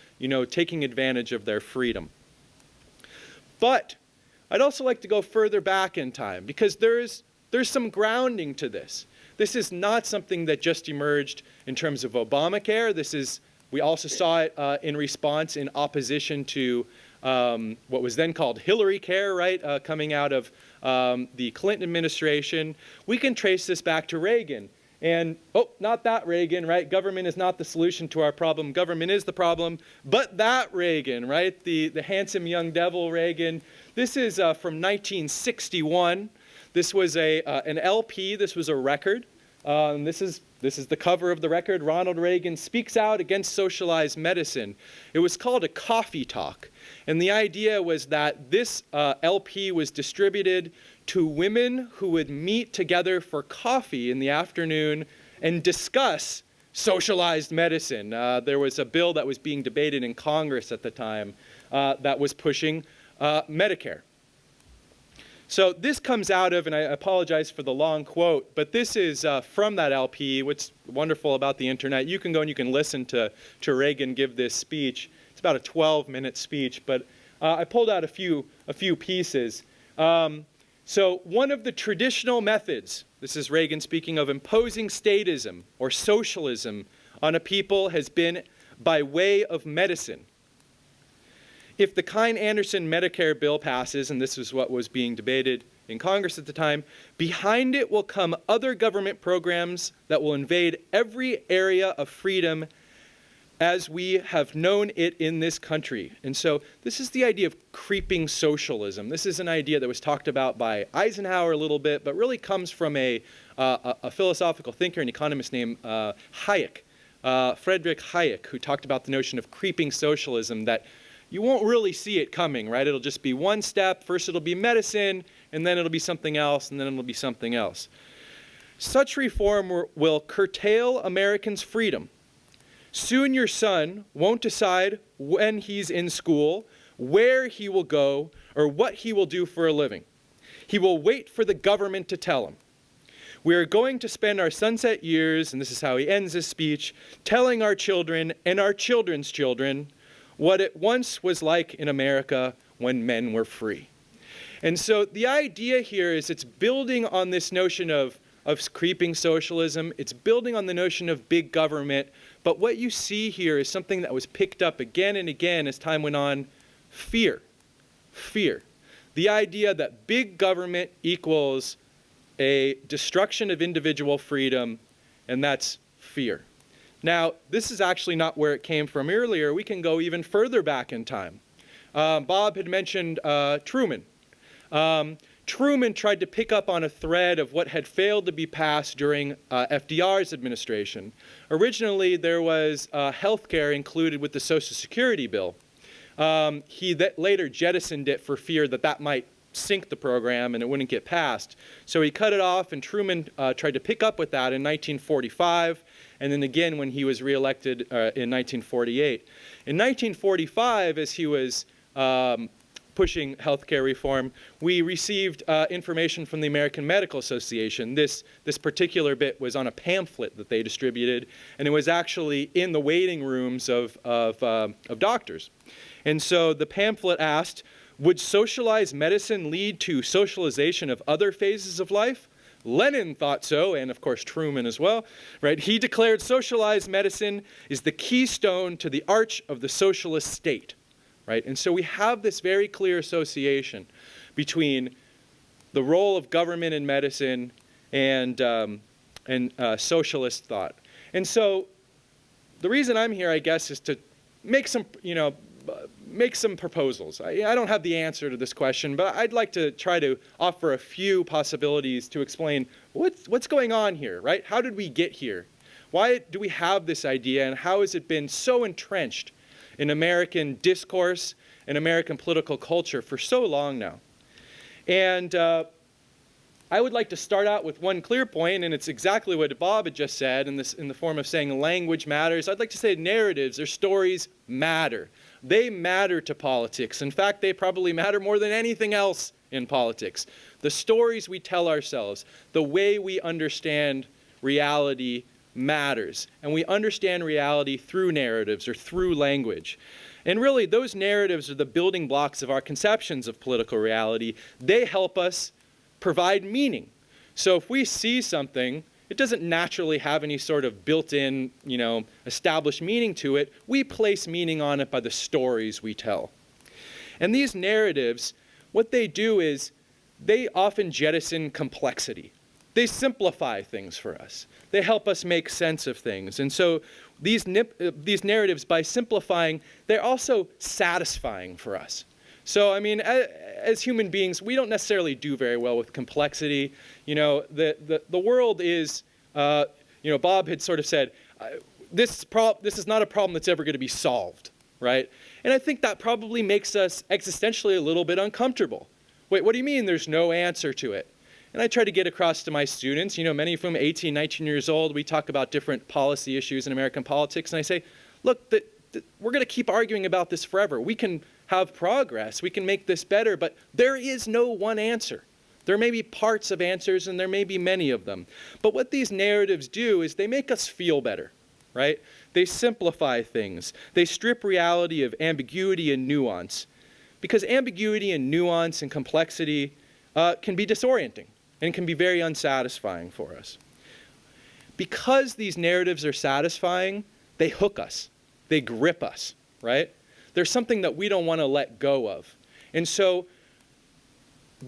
taking advantage of their freedom. But I'd also like to go further back in time, because there's some grounding to this. This is not something that just emerged in terms of Obamacare. We also saw it in response in opposition to what was then called Hillary Care, right, coming out of the Clinton administration. We can trace this back to Reagan. And, not that Reagan, right? Government is not the solution to our problem. Government is the problem. But that Reagan, right? The handsome young devil Reagan. This is from 1961. This was an LP. This was a record. And this is the cover of the record. Ronald Reagan speaks out against socialized medicine. It was called a coffee talk. And the idea was that this LP was distributed to women who would meet together for coffee in the afternoon and discuss socialized medicine. There was a bill that was being debated in Congress at the time that was pushing Medicare. So this comes out of, and I apologize for the long quote, but this is from that LP. What's wonderful about the internet, you can go and you can listen to Reagan give this speech. It's about a 12-minute speech, but I pulled out a few pieces. So one of the traditional methods, this is Reagan speaking, of imposing statism or socialism on a people has been by way of medicine. If the Kine-Anderson Medicare bill passes, and this is what was being debated in Congress at the time, behind it will come other government programs that will invade every area of freedom as we have known it in this country. And so this is the idea of creeping socialism. This is an idea that was talked about by Eisenhower a little bit, but really comes from a philosophical thinker and economist named Hayek, Friedrich Hayek, who talked about the notion of creeping socialism, that you won't really see it coming, right? It'll just be one step. First it'll be medicine, and then it'll be something else, and then it'll be something else. Such reform will curtail Americans' freedom. Soon your son won't decide when he's in school, where he will go, or what he will do for a living. He will wait for the government to tell him. We are going to spend our sunset years, and this is how he ends his speech, telling our children and our children's children what it once was like in America when men were free. And so the idea here is it's building on this notion of creeping socialism. It's building on the notion of big government. But what you see here is something that was picked up again and again as time went on: fear. Fear. The idea that big government equals a destruction of individual freedom, and that's fear. Now, this is actually not where it came from earlier. We can go even further back in time. Bob had mentioned Truman. Truman tried to pick up on a thread of what had failed to be passed during FDR's administration. Originally, there was health care included with the Social Security bill. He later jettisoned it for fear that that might sink the program and it wouldn't get passed. So he cut it off, and Truman tried to pick up with that in 1945, and then again when he was reelected in 1948. In 1945, as he was pushing healthcare reform, we received information from the American Medical Association. This particular bit was on a pamphlet that they distributed, and it was actually in the waiting rooms of doctors. And so the pamphlet asked, would socialized medicine lead to socialization of other phases of life? Lenin thought so, and of course Truman as well, right? He declared socialized medicine is the keystone to the arch of the socialist state. Right? And so we have this very clear association between the role of government in medicine and socialist thought. And so the reason I'm here, I guess, is to make some, make some proposals. I don't have the answer to this question, but I'd like to try to offer a few possibilities to explain what's going on here, right? How did we get here? Why do we have this idea, and how has it been so entrenched in American discourse and American political culture for so long now? And I would like to start out with one clear point, and it's exactly what Bob had just said in the form of saying language matters. I'd like to say narratives or stories matter. They matter to politics. In fact, they probably matter more than anything else in politics. The stories we tell ourselves, the way we understand reality matters. And we understand reality through narratives or through language. And really, those narratives are the building blocks of our conceptions of political reality. They help us provide meaning. So if we see something, it doesn't naturally have any sort of built-in, established meaning to it. We place meaning on it by the stories we tell. And these narratives, what they do is they often jettison complexity. They simplify things for us. They help us make sense of things. And so these narratives, by simplifying, they're also satisfying for us. So, I mean, as human beings, we don't necessarily do very well with complexity. The world is, Bob had sort of said, this is not a problem that's ever going to be solved, right? And I think that probably makes us existentially a little bit uncomfortable. Wait, what do you mean there's no answer to it? And I try to get across to my students, many of whom 18, 19 years old, we talk about different policy issues in American politics, and I say, look, we're going to keep arguing about this forever. We can have progress, we can make this better, but there is no one answer. There may be parts of answers, and there may be many of them. But what these narratives do is they make us feel better, right? They simplify things. They strip reality of ambiguity and nuance, because ambiguity and nuance and complexity can be disorienting and can be very unsatisfying for us. Because these narratives are satisfying, they hook us. They grip us, right? There's something that we don't want to let go of. And so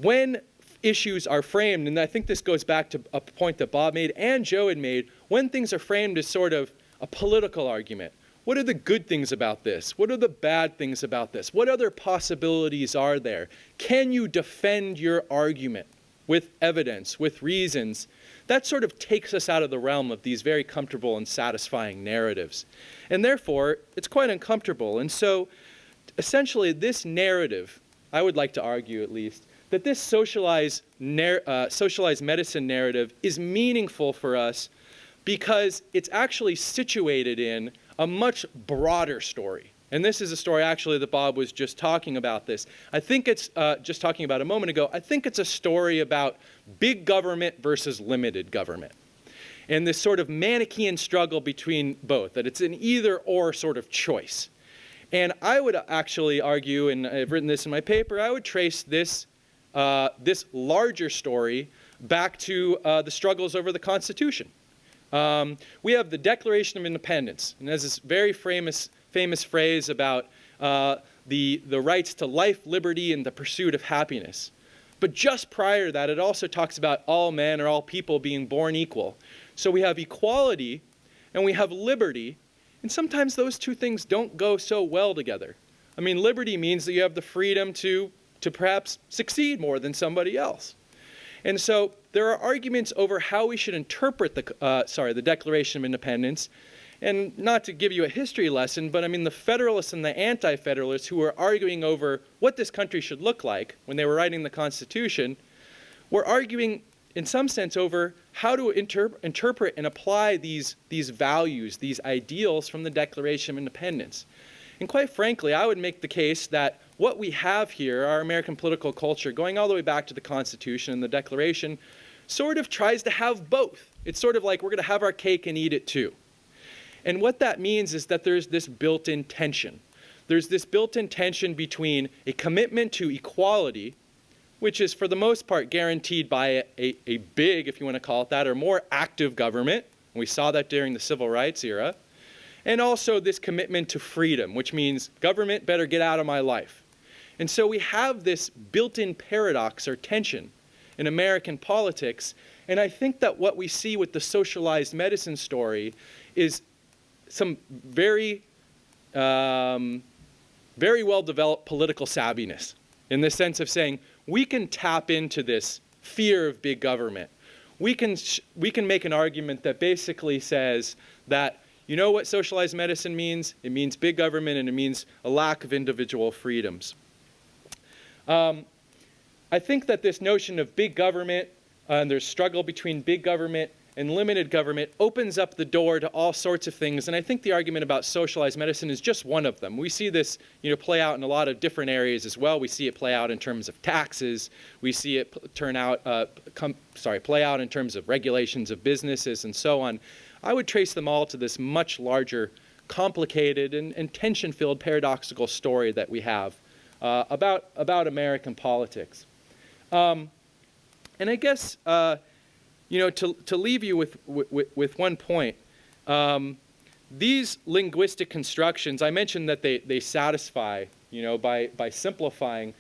when issues are framed, and I think this goes back to a point that Bob made and Joe had made, when things are framed as sort of a political argument, what are the good things about this? What are the bad things about this? What other possibilities are there? Can you defend your argument with evidence, with reasons? That sort of takes us out of the realm of these very comfortable and satisfying narratives. And therefore, it's quite uncomfortable. And so, essentially, this narrative, I would like to argue at least, that this socialized medicine narrative is meaningful for us because it's actually situated in a much broader story. And this is a story actually that Bob was just talking about this. I think it's, just talking about a moment ago, I think it's a story about big government versus limited government. And this sort of Manichaean struggle between both, that it's an either or sort of choice. And I would actually argue, and I've written this in my paper, I would trace this, this larger story back to the struggles over the Constitution. We have the Declaration of Independence, and there's this very famous phrase about the rights to life, liberty, and the pursuit of happiness. But just prior to that, it also talks about all men or all people being born equal. So we have equality and we have liberty, and sometimes those two things don't go so well together. I mean, liberty means that you have the freedom to perhaps succeed more than somebody else. And so there are arguments over how we should interpret the Declaration of Independence. And not to give you a history lesson, but I mean the Federalists and the Anti-Federalists who were arguing over what this country should look like when they were writing the Constitution were arguing in some sense over how to interpret and apply these values, these ideals from the Declaration of Independence. And quite frankly, I would make the case that what we have here, our American political culture, going all the way back to the Constitution and the Declaration, sort of tries to have both. It's sort of like we're going to have our cake and eat it too. And what that means is that there's this built-in tension. There's this built-in tension between a commitment to equality, which is for the most part guaranteed by a big, if you want to call it that, or more active government. We saw that during the Civil Rights era. And also this commitment to freedom, which means government better get out of my life. And so we have this built-in paradox or tension in American politics. And I think that what we see with the socialized medicine story is some very well developed political savviness in the sense of saying we can tap into this fear of big government. We can make an argument that basically says that, you know what socialized medicine means? It means big government and it means a lack of individual freedoms. I think that this notion of big government and there's struggle between big government and limited government opens up the door to all sorts of things. And I think the argument about socialized medicine is just one of them. We see this play out in a lot of different areas as well. We see it play out in terms of taxes. We see it play out in terms of regulations of businesses and so on. I would trace them all to this much larger, complicated, and tension-filled paradoxical story that we have about American politics. And I guess to leave you with one point, these linguistic constructions, I mentioned that they satisfy, by simplifying,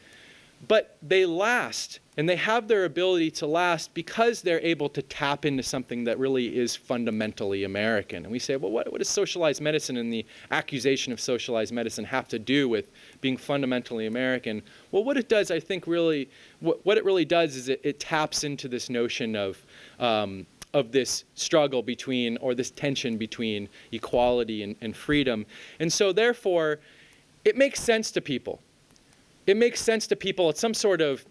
but they last, and they have their ability to last because they're able to tap into something that really is fundamentally American. And we say, well, what does socialized medicine and the accusation of socialized medicine have to do with being fundamentally American? Well, what it does, I think, really, what it really does is it taps into this notion of this struggle between, or this tension between equality and freedom. And so therefore, it makes sense to people. It makes sense to people at some sort of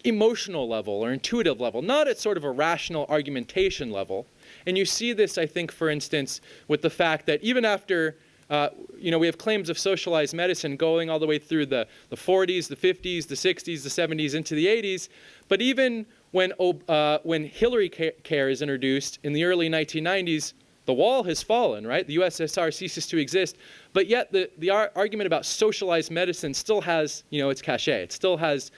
emotional level or intuitive level, not at sort of a rational argumentation level. And you see this, I think, for instance, with the fact that even after, we have claims of socialized medicine going all the way through the 40s, the 50s, the 60s, the 70s, into the 80s. But even when Hillary Care is introduced in the early 1990s, the wall has fallen, right? The USSR ceases to exist. But yet the argument about socialized medicine still has, its cachet. It still has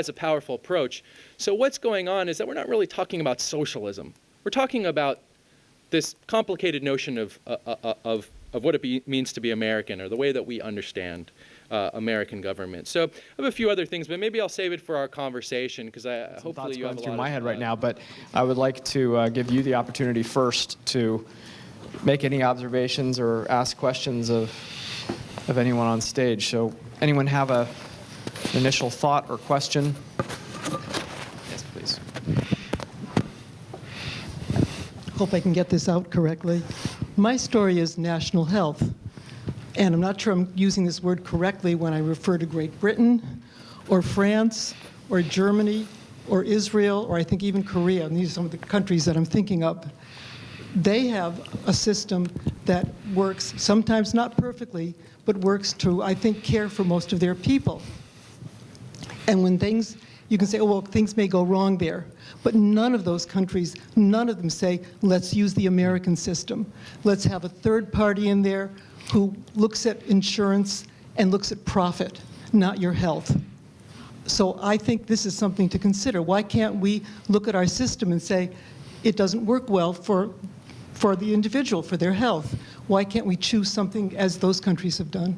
a powerful approach. So what's going on is that we're not really talking about socialism. We're talking about this complicated notion of what it means to be American, or the way that we understand American government. So I have a few other things, but maybe I'll save it for our conversation because hopefully you have a lot through my head right now. But I would like to give you the opportunity first to make any observations or ask questions of anyone on stage. So anyone have an initial thought or question? Yes, please. Hope I can get this out correctly. My story is national health, and I'm not sure I'm using this word correctly when I refer to Great Britain or France or Germany or Israel or I think even Korea, and these are some of the countries that I'm thinking of. They have a system that works, sometimes not perfectly, but works to, I think, care for most of their people. And when things, you can say, oh, well, things may go wrong there. But none of those countries, none of them say, let's use the American system. Let's have a third party in there who looks at insurance and looks at profit, not your health. So I think this is something to consider. Why can't we look at our system and say, it doesn't work well for the individual, for their health? Why can't we choose something as those countries have done?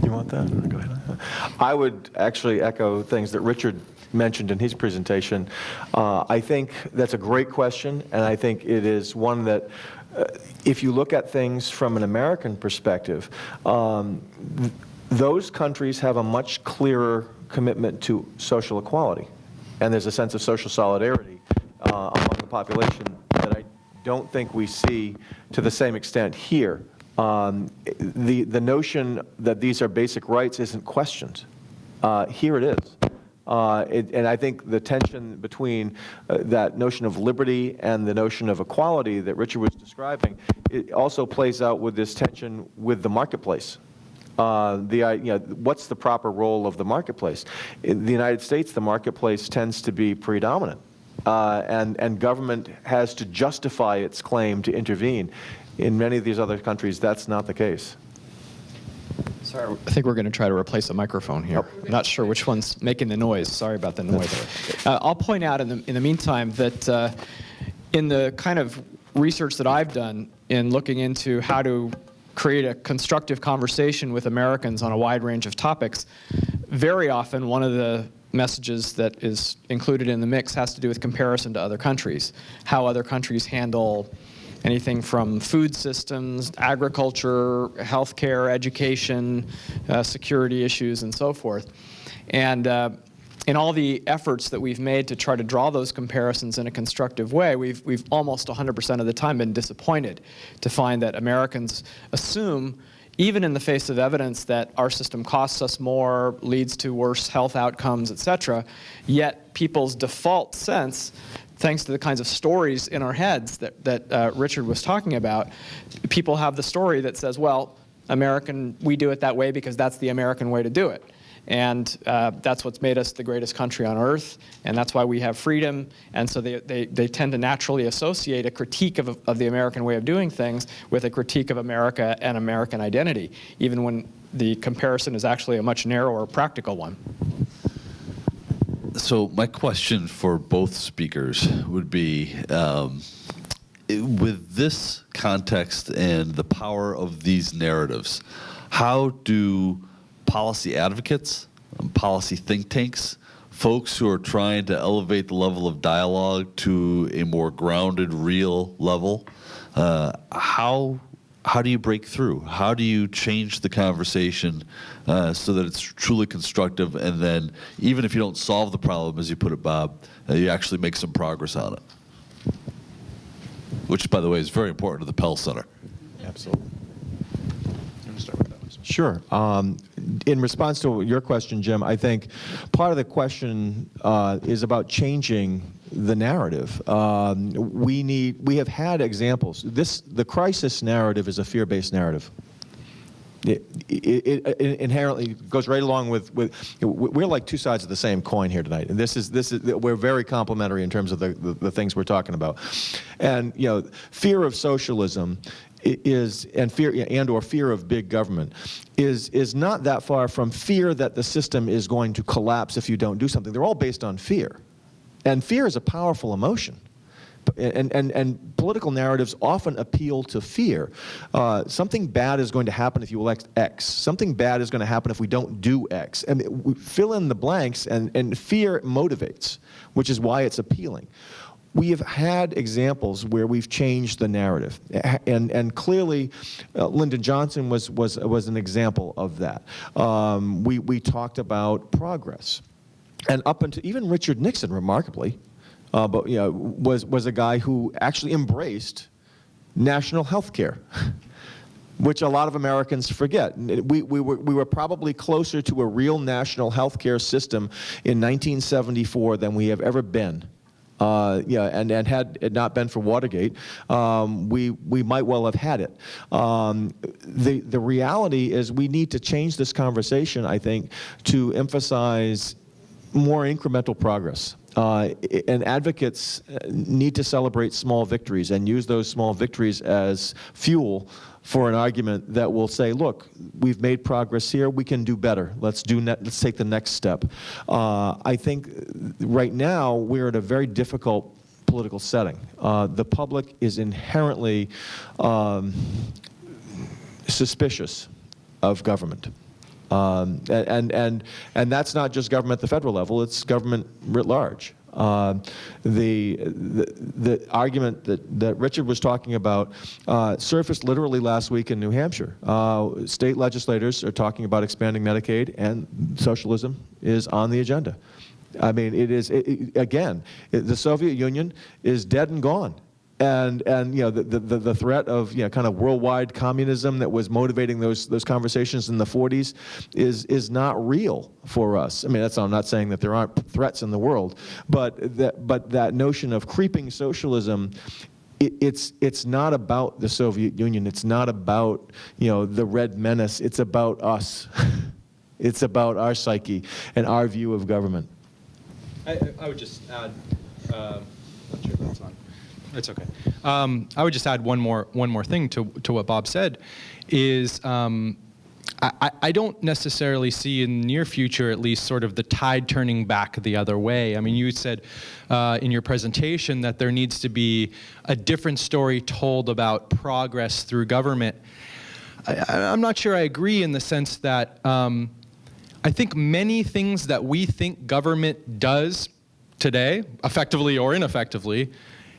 You want that? Go ahead. I would actually echo things that Richard mentioned in his presentation. I think that's a great question, and I think it is one that, if you look at things from an American perspective, those countries have a much clearer commitment to social equality, and there's a sense of social solidarity among the population that I don't think we see to the same extent here. The notion that these are basic rights isn't questioned. Here it is. And I think the tension between that notion of liberty and the notion of equality that Richard was describing, it also plays out with this tension with the marketplace. What's the proper role of the marketplace? In the United States, the marketplace tends to be predominant, and government has to justify its claim to intervene. In many of these other countries, that's not the case. Sorry, I think we're going to try to replace a microphone here. I'm not sure which one's making the noise. Sorry about the noise. I'll point out in the meantime that in the kind of research that I've done in looking into how to create a constructive conversation with Americans on a wide range of topics, very often one of the messages that is included in the mix has to do with comparison to other countries, how other countries handle anything from food systems, agriculture, healthcare, education, security issues, and so forth. And in all the efforts that we've made to try to draw those comparisons in a constructive way, we've almost 100% of the time been disappointed to find that Americans assume, even in the face of evidence that our system costs us more, leads to worse health outcomes, et cetera, yet people's default sense, thanks to the kinds of stories in our heads that Richard was talking about, people have the story that says, well, we do it that way because that's the American way to do it. And that's what's made us the greatest country on earth, and that's why we have freedom. And so they tend to naturally associate a critique of the American way of doing things with a critique of America and American identity, even when the comparison is actually a much narrower practical one. So my question for both speakers would be, with this context and the power of these narratives, how do policy advocates, policy think tanks, folks who are trying to elevate the level of dialogue to a more grounded, real level, how do you break through? How do you change the conversation so that it's truly constructive, and then even if you don't solve the problem, as you put it, Bob, you actually make some progress on it? Which, by the way, is very important to the Pell Center. Absolutely. Sure. In response to your question, Jim, I think part of the question is about changing the narrative. We have had examples. The crisis narrative is a fear-based narrative. It inherently goes right along with we're like two sides of the same coin here tonight, and this is we're very complementary in terms of the things we're talking about. And fear of socialism or fear of big government is not that far from fear that the system is going to collapse if you don't do something. They're all based on fear, and fear is a powerful emotion. And political narratives often appeal to fear. Something bad is going to happen if you elect X. Something bad is going to happen if we don't do X. And we fill in the blanks, and fear motivates, which is why it's appealing. we have had examples where we've changed the narrative, and clearly, Lyndon Johnson was an example of that. We talked about progress, and up until even Richard Nixon, remarkably, but was a guy who actually embraced national health care, which a lot of Americans forget. We were probably closer to a real national health care system in 1974 than we have ever been. And had it not been for Watergate, we might well have had it. The reality is we need to change this conversation, I think, to emphasize more incremental progress. And advocates need to celebrate small victories and use those small victories as fuel for an argument that will say, look, we've made progress here, we can do better. Let's take the next step. I think right now we're in a very difficult political setting. The public is inherently suspicious of government. And that's not just government at the federal level, it's government writ large. The argument that Richard was talking about surfaced literally last week in New Hampshire. State legislators are talking about expanding Medicaid, and socialism is on the agenda. I mean, the Soviet Union is dead and gone. And the threat of kind of worldwide communism that was motivating those conversations in the 40s is not real for us. I mean, I'm not saying that there aren't threats in the world, but that notion of creeping socialism, it's not about the Soviet Union. It's not about the Red Menace. It's about us. It's about our psyche and our view of government. I would just add. Not sure if that's on. It's okay. I would just add one more thing to what Bob said, is I don't necessarily see in the near future, at least, sort of the tide turning back the other way. I mean, you said in your presentation that there needs to be a different story told about progress through government. I'm not sure I agree in the sense that I think many things that we think government does today, effectively or ineffectively,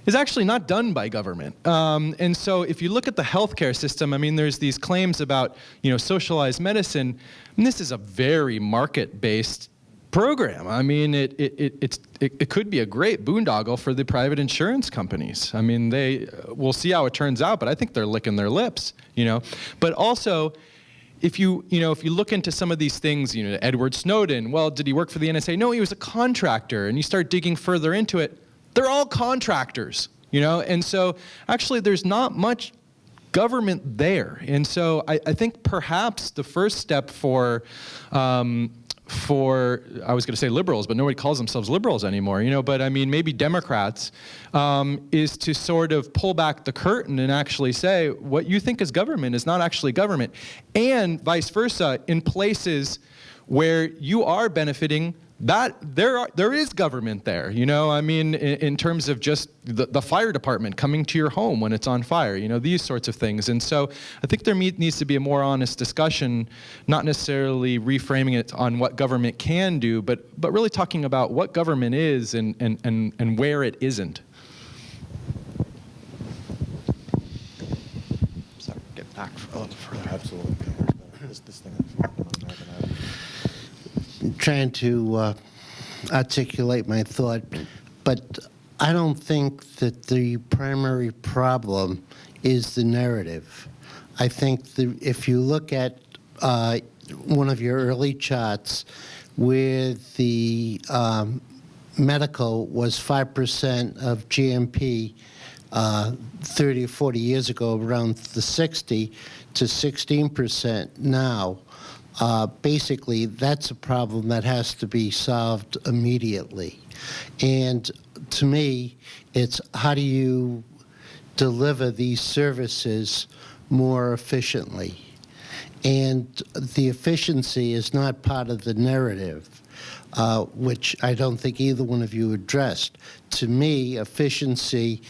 is actually not done by government. And so if you look at the healthcare system, I mean, there's these claims about, socialized medicine, and this is a very market-based program. I mean, it could be a great boondoggle for the private insurance companies. I mean, we'll see how it turns out, but I think they're licking their lips, But also, if you look into some of these things, Edward Snowden, well, did he work for the NSA? No, he was a contractor, and you start digging further into it, they're all contractors, and so actually there's not much government there. And so I think perhaps the first step for I was going to say liberals, but nobody calls themselves liberals anymore, but I mean maybe Democrats, is to sort of pull back the curtain and actually say what you think is government is not actually government, and vice versa in places where you are benefiting, that there is government there, I mean, in terms of just the fire department coming to your home when it's on fire, these sorts of things. And so I think there needs to be a more honest discussion, not necessarily reframing it on what government can do, but really talking about what government is and where it isn't. Sorry, get back a little further. Absolutely. This thing. Trying to articulate my thought, but I don't think that the primary problem is the narrative. I think if you look at one of your early charts where the medical was 5% of GMP 30 or 40 years ago, around the 60 to 16% now, basically, that's a problem that has to be solved immediately. And to me, it's how do you deliver these services more efficiently? And the efficiency is not part of the narrative, which I don't think either one of you addressed. To me, efficiency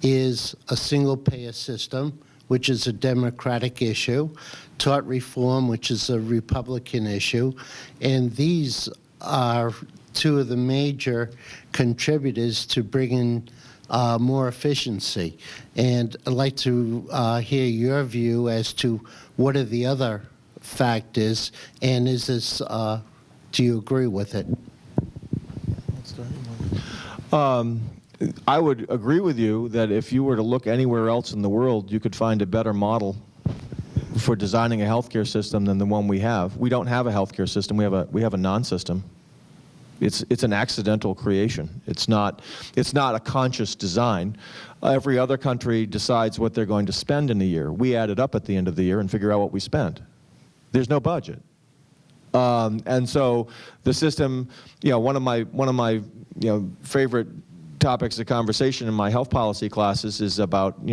is a single-payer system, which is a Democratic issue, tort reform, which is a Republican issue, and these are two of the major contributors to bringing more efficiency. And I'd like to hear your view as to what are the other factors, and is this, do you agree with it? I would agree with you that if you were to look anywhere else in the world, you could find a better model for designing a healthcare system than the one we have. We don't have a healthcare system. We have a non-system. It's an accidental creation. It's not a conscious design. Every other country decides what they're going to spend in a year. We add it up at the end of the year and figure out what we spend. There's no budget. And so the system, one of my favorite topics of conversation in my health policy classes is about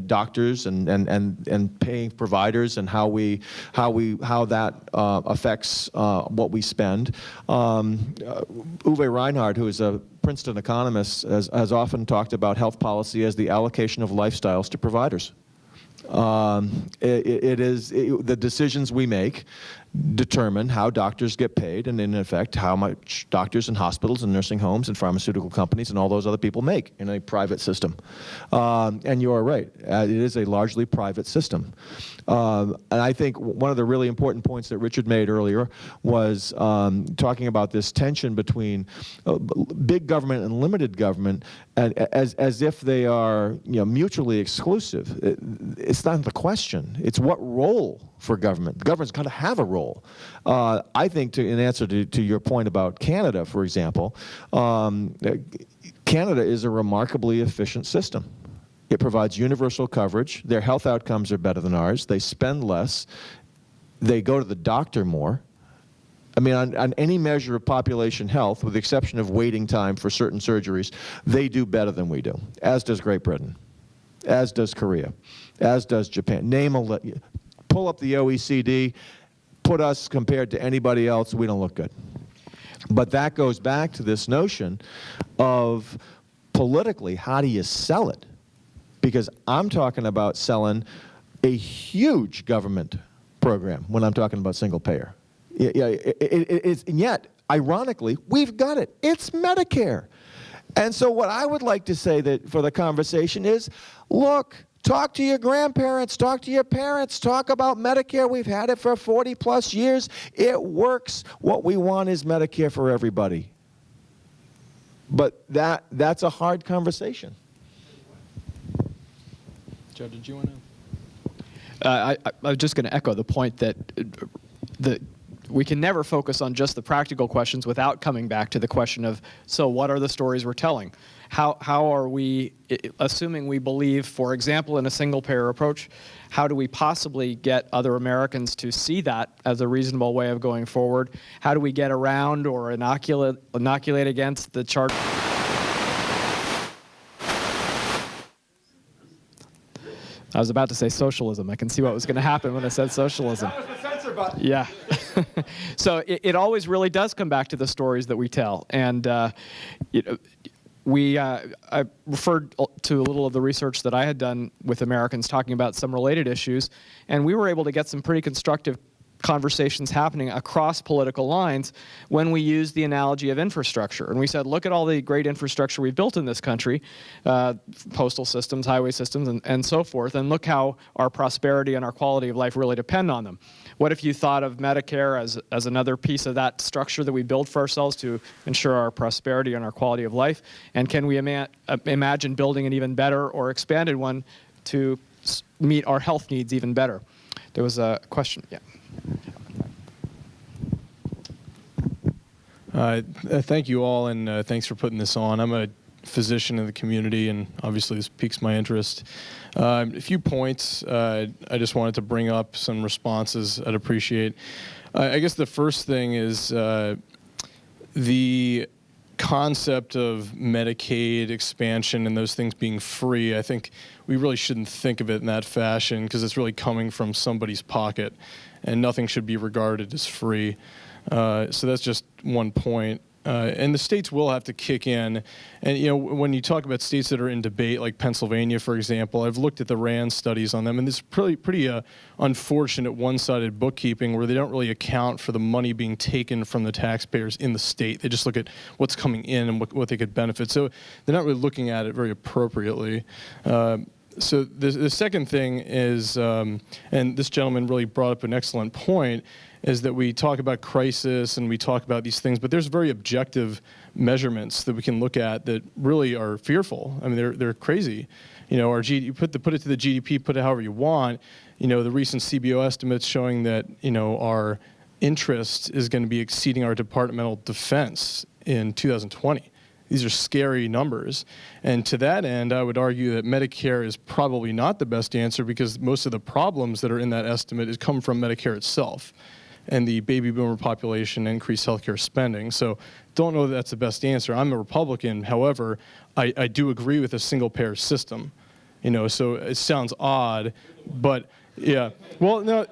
doctors and paying providers and how that affects what we spend. Uwe Reinhardt, who is a Princeton economist, has often talked about health policy as the allocation of lifestyles to providers. The decisions we make determine how doctors get paid, and in effect how much doctors and hospitals and nursing homes and pharmaceutical companies and all those other people make in a private system. And you are right, it is a largely private system. And I think one of the really important points that Richard made earlier was talking about this tension between big government and limited government, and as if they are mutually exclusive. It's not the question. It's what role for government. The government's got to have a role. I think, in answer to your point about Canada, for example, Canada is a remarkably efficient system. It provides universal coverage. Their health outcomes are better than ours. They spend less. They go to the doctor more. I mean, on any measure of population health, with the exception of waiting time for certain surgeries, they do better than we do, as does Great Britain, as does Korea, as does Japan. Pull up the OECD, put us compared to anybody else, we don't look good. But that goes back to this notion of politically, how do you sell it? Because I'm talking about selling a huge government program when I'm talking about single payer. And yet, ironically, we've got it. It's Medicare. And so what I would like to say that for the conversation is, look, talk to your grandparents, talk to your parents, talk about Medicare. We've had it for 40 plus years. It works. What we want is Medicare for everybody. But that's a hard conversation. Joe, did you want to? I was just going to echo the point that we can never focus on just the practical questions without coming back to the question of, so what are the stories we're telling? How are we, assuming we believe, for example, in a single-payer approach, how do we possibly get other Americans to see that as a reasonable way of going forward? How do we get around or inoculate against the charge? I was about to say socialism. I can see what was going to happen when I said socialism. That was the censor button. Yeah. So it always really does come back to the stories that we tell. And I referred to a little of the research that I had done with Americans talking about some related issues, and we were able to get some pretty constructive conversations happening across political lines when we used the analogy of infrastructure. And we said, look at all the great infrastructure we've built in this country, postal systems, highway systems, and so forth, and look how our prosperity and our quality of life really depend on them. What if you thought of Medicare as another piece of that structure that we build for ourselves to ensure our prosperity and our quality of life? And can we imagine building an even better or expanded one to meet our health needs even better? There was a question, yeah. Thank you all, and thanks for putting this on. I'm a physician in the community, and obviously this piques my interest. A few points I just wanted to bring up, some responses I'd appreciate. I guess the first thing is the concept of Medicaid expansion and those things being free. I think we really shouldn't think of it in that fashion because it's really coming from somebody's pocket, and nothing should be regarded as free. So that's just one point. And the states will have to kick in. And, you know, when you talk about states that are in debate, like Pennsylvania, for example, I've looked at the RAND studies on them, and this is pretty unfortunate one-sided bookkeeping where they don't really account for the money being taken from the taxpayers in the state. They just look at what's coming in and what they could benefit. So they're not really looking at it very appropriately. So the second thing is, and this gentleman really brought up an excellent point, is that we talk about crisis and we talk about these things, but there's very objective measurements that we can look at that really are fearful. I mean, they're crazy. You know, you put it to the GDP, put it however you want. You know, the recent CBO estimates showing that, you know, our interest is going to be exceeding our departmental defense in 2020. These are scary numbers. And to that end, I would argue that Medicare is probably not the best answer because most of the problems that are in that estimate come from Medicare itself and the baby boomer population, increased healthcare spending. So don't know that that's the best answer. I'm a Republican. However, I do agree with a single payer system. You know, so it sounds odd, but yeah. Well, no.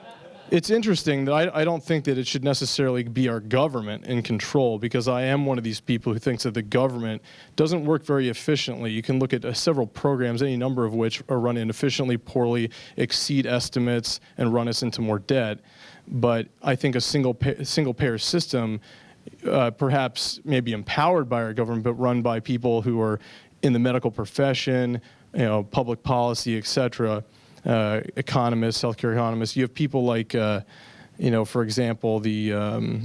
It's interesting that I don't think that it should necessarily be our government in control, because I am one of these people who thinks that the government doesn't work very efficiently. You can look at several programs, any number of which are run inefficiently, poorly, exceed estimates, and run us into more debt. But I think a single payer system perhaps may be empowered by our government, but run by people who are in the medical profession, you know, public policy, et cetera. Economists, healthcare economists. You have people like, you know, for example, the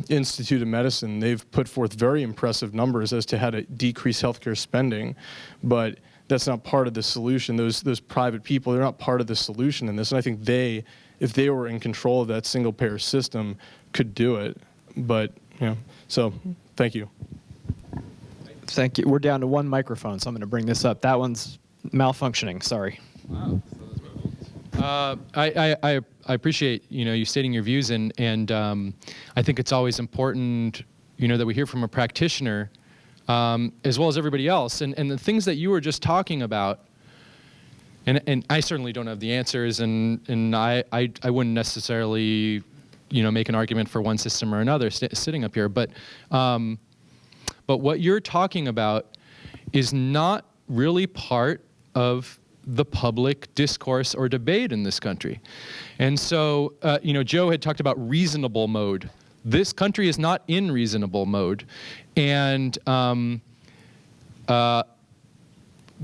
Institute of Medicine. They've put forth very impressive numbers as to how to decrease healthcare spending, but that's not part of the solution. Those private people, they're not part of the solution in this. And I think if they were in control of that single payer system, could do it. But, you know, so thank you. Thank you. We're down to one microphone, so I'm going to bring this up. That one's malfunctioning. Sorry. Wow. I appreciate, you know, you stating your views, and I think it's always important, you know, that we hear from a practitioner as well as everybody else, and the things that you were just talking about. And I certainly don't have the answers, and I wouldn't necessarily, you know, make an argument for one system or another sitting up here, but what you're talking about is not really part of the public discourse or debate in this country. And so, you know, Joe had talked about reasonable mode. This country is not in reasonable mode. And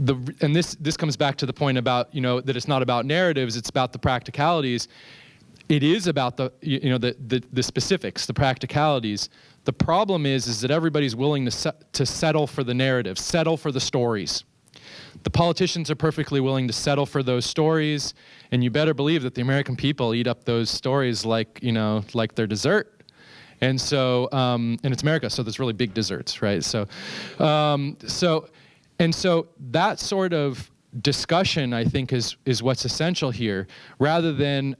this comes back to the point about, you know, that it's not about narratives, it's about the practicalities. It is about the, you know, the specifics, the practicalities. The problem is that everybody's willing to settle for the narrative, settle for the stories. The politicians are perfectly willing to settle for those stories, and you better believe that the American people eat up those stories like, you know, like their dessert. And so, and it's America, so there's really big desserts, right? So, so that sort of discussion, I think, is what's essential here, rather than,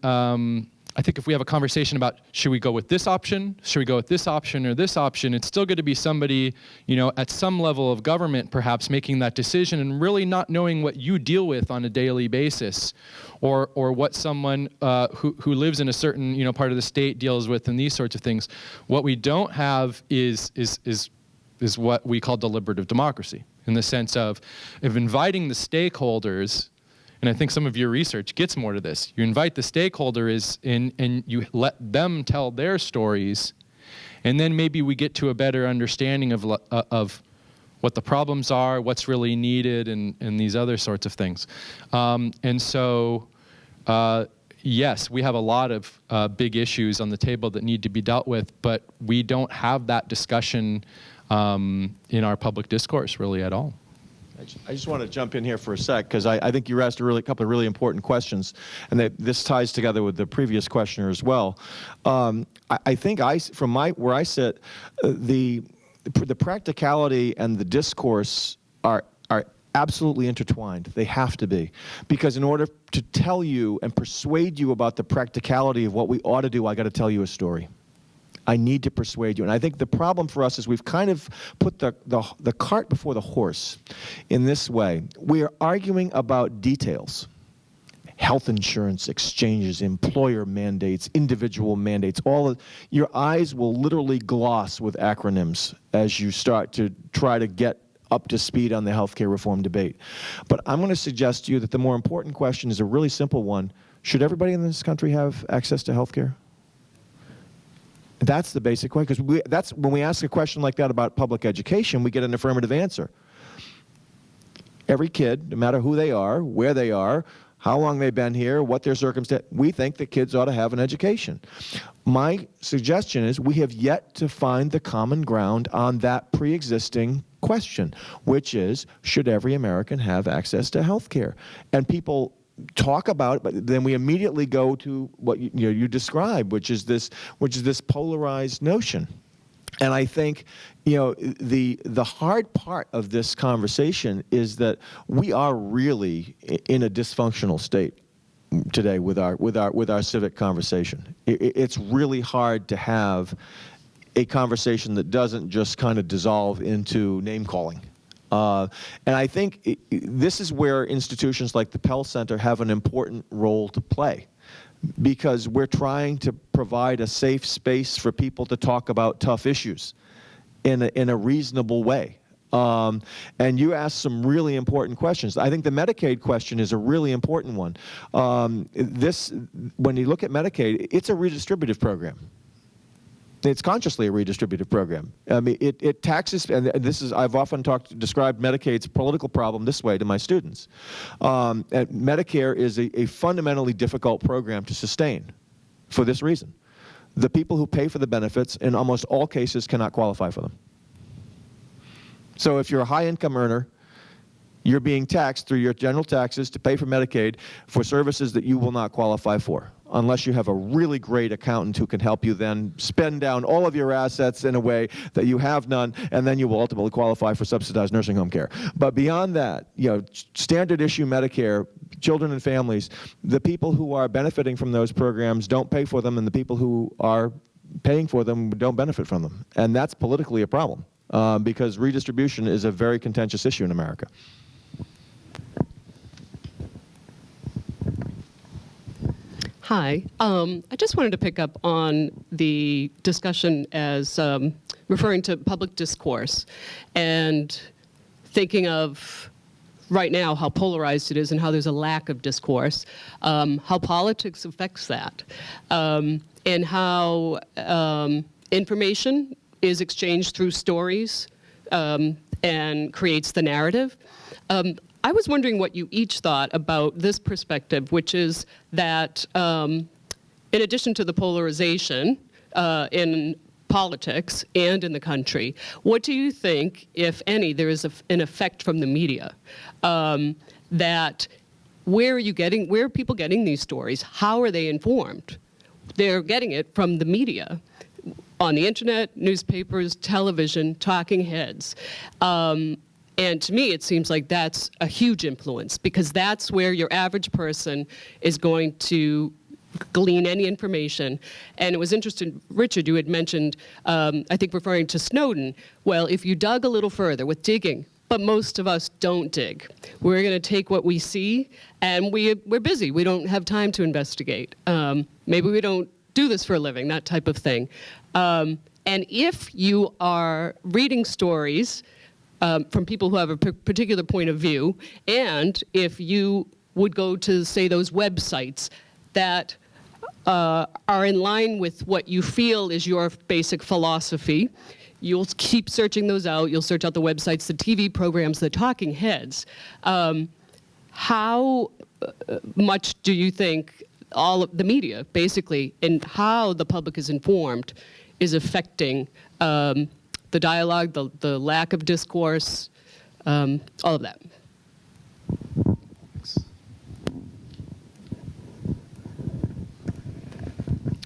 I think if we have a conversation about, should we go with this option, should we go with this option or this option, it's still going to be somebody, you know, at some level of government perhaps making that decision and really not knowing what you deal with on a daily basis, or what someone who lives in a certain, you know, part of the state deals with, and these sorts of things. What we don't have is what we call deliberative democracy, in the sense of inviting the stakeholders. And I think some of your research gets more to this. You invite the stakeholders in, and you let them tell their stories, and then maybe we get to a better understanding of what the problems are, what's really needed, and these other sorts of things. And so, yes, we have a lot of big issues on the table that need to be dealt with, but we don't have that discussion in our public discourse really at all. I just want to jump in here for a sec, because I think you asked a couple of really important questions, and this ties together with the previous questioner as well. I think from where I sit, the practicality and the discourse are absolutely intertwined. They have to be, because in order to tell you and persuade you about the practicality of what we ought to do, I got to tell you a story. I need to persuade you. And I think the problem for us is we've kind of put the cart before the horse in this way. We are arguing about details. health insurance exchanges, employer mandates, individual mandates, your eyes will literally gloss with acronyms as you start to try to get up to speed on the healthcare reform debate. But I'm going to suggest to you that the more important question is a really simple one. Should everybody in this country have access to healthcare? That's the basic question, because that's when we ask a question like that about public education, we get an affirmative answer. Every kid, no matter who they are, where they are, how long they've been here, what their circumstance, we think that kids ought to have an education. My suggestion is we have yet to find the common ground on that pre-existing question, which is, should every American have access to health care? And people talk about it, but then we immediately go to what you describe, which is this polarized notion. And I think, the hard part of this conversation is that we are really in a dysfunctional state today with our civic conversation. It's really hard to have a conversation that doesn't just kind of dissolve into name calling. And I think this is where institutions like the Pell Center have an important role to play, because we're trying to provide a safe space for people to talk about tough issues in a reasonable way. And you asked some really important questions. I think the Medicaid question is a really important one. When you look at Medicaid, it's a redistributive program. It's consciously a redistributive program. I mean, it taxes, and I've often described Medicaid's political problem this way to my students. And Medicare is a fundamentally difficult program to sustain for this reason. The people who pay for the benefits, in almost all cases, cannot qualify for them. So if you're a high-income earner, you're being taxed through your general taxes to pay for Medicaid for services that you will not qualify for, unless you have a really great accountant who can help you then spend down all of your assets in a way that you have none, and then you will ultimately qualify for subsidized nursing home care. But beyond that, standard issue Medicare, children and families, the people who are benefiting from those programs don't pay for them, and the people who are paying for them don't benefit from them. And that's politically a problem, because redistribution is a very contentious issue in America. Hi. I just wanted to pick up on the discussion as referring to public discourse and thinking of right now how polarized it is and how there's a lack of discourse, how politics affects that, and how information is exchanged through stories and creates the narrative. I was wondering what you each thought about this perspective, which is that in addition to the polarization in politics and in the country, what do you think, if any, there is an effect from the media? That where are people getting these stories? How are they informed? They're getting it from the media, on the internet, newspapers, television, talking heads. And to me, it seems like that's a huge influence, because that's where your average person is going to glean any information. And it was interesting, Richard, you had mentioned, I think referring to Snowden, well, if you dug a little further with digging, but most of us don't dig. We're going to take what we see, and we're busy. We don't have time to investigate. Maybe we don't do this for a living, that type of thing. And if you are reading stories from people who have a particular point of view, and if you would go to, say, those websites that are in line with what you feel is your basic philosophy, you'll keep searching those out. You'll search out the websites, the TV programs, the talking heads. How much do you think all of the media, basically, and how the public is informed is affecting the dialogue, the lack of discourse, all of that?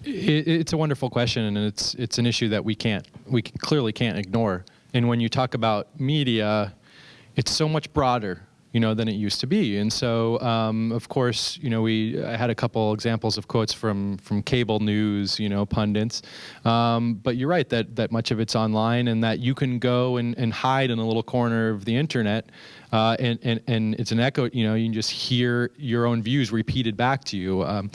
It's a wonderful question, and it's an issue that we clearly can't ignore. And when you talk about media, it's so much broader. than it used to be. And so, of course, I had a couple examples of quotes from cable news, pundits. But you're right that much of it's online, and that you can go and hide in a little corner of the internet, and it's an echo. You can just hear your own views repeated back to you.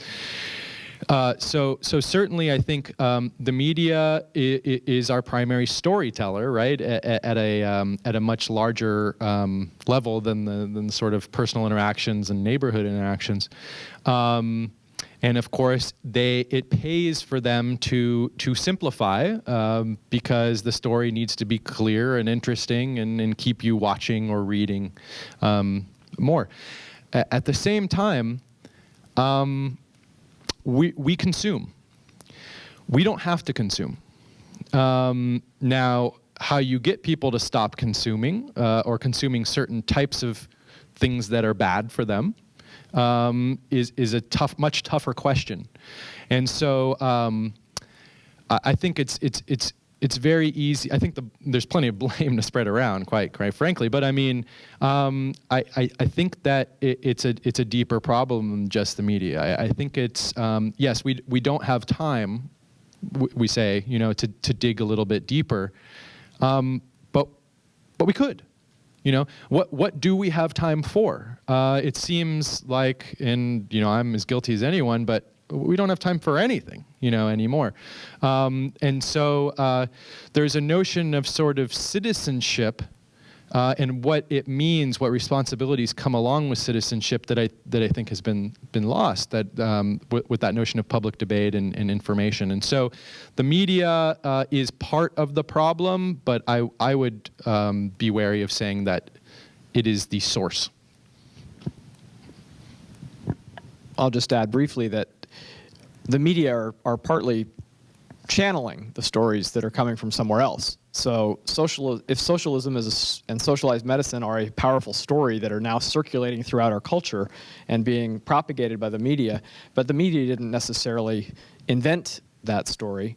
So certainly, I think the media is our primary storyteller, right? At a much larger level than the sort of personal interactions and neighborhood interactions, and of course, it pays for them to simplify, because the story needs to be clear and interesting and keep you watching or reading more. At the same time, we consume. We don't have to consume. Now, how you get people to stop consuming or consuming certain types of things that are bad for them is a much tougher question. And so I think it's very easy. I think there's plenty of blame to spread around, quite frankly. But I mean, I think that it's a deeper problem than just the media. I think it's yes, we don't have time. We say, to dig a little bit deeper, but we could. What do we have time for? It seems like, and I'm as guilty as anyone, but we don't have time for anything, anymore. And so there's a notion of sort of citizenship and what it means, what responsibilities come along with citizenship that I think has been lost. That with that notion of public debate and information. And so the media is part of the problem, but I would be wary of saying that it is the source. I'll just add briefly that the media are partly channeling the stories that are coming from somewhere else. So if socialism and socialized medicine are a powerful story that are now circulating throughout our culture and being propagated by the media, but the media didn't necessarily invent that story.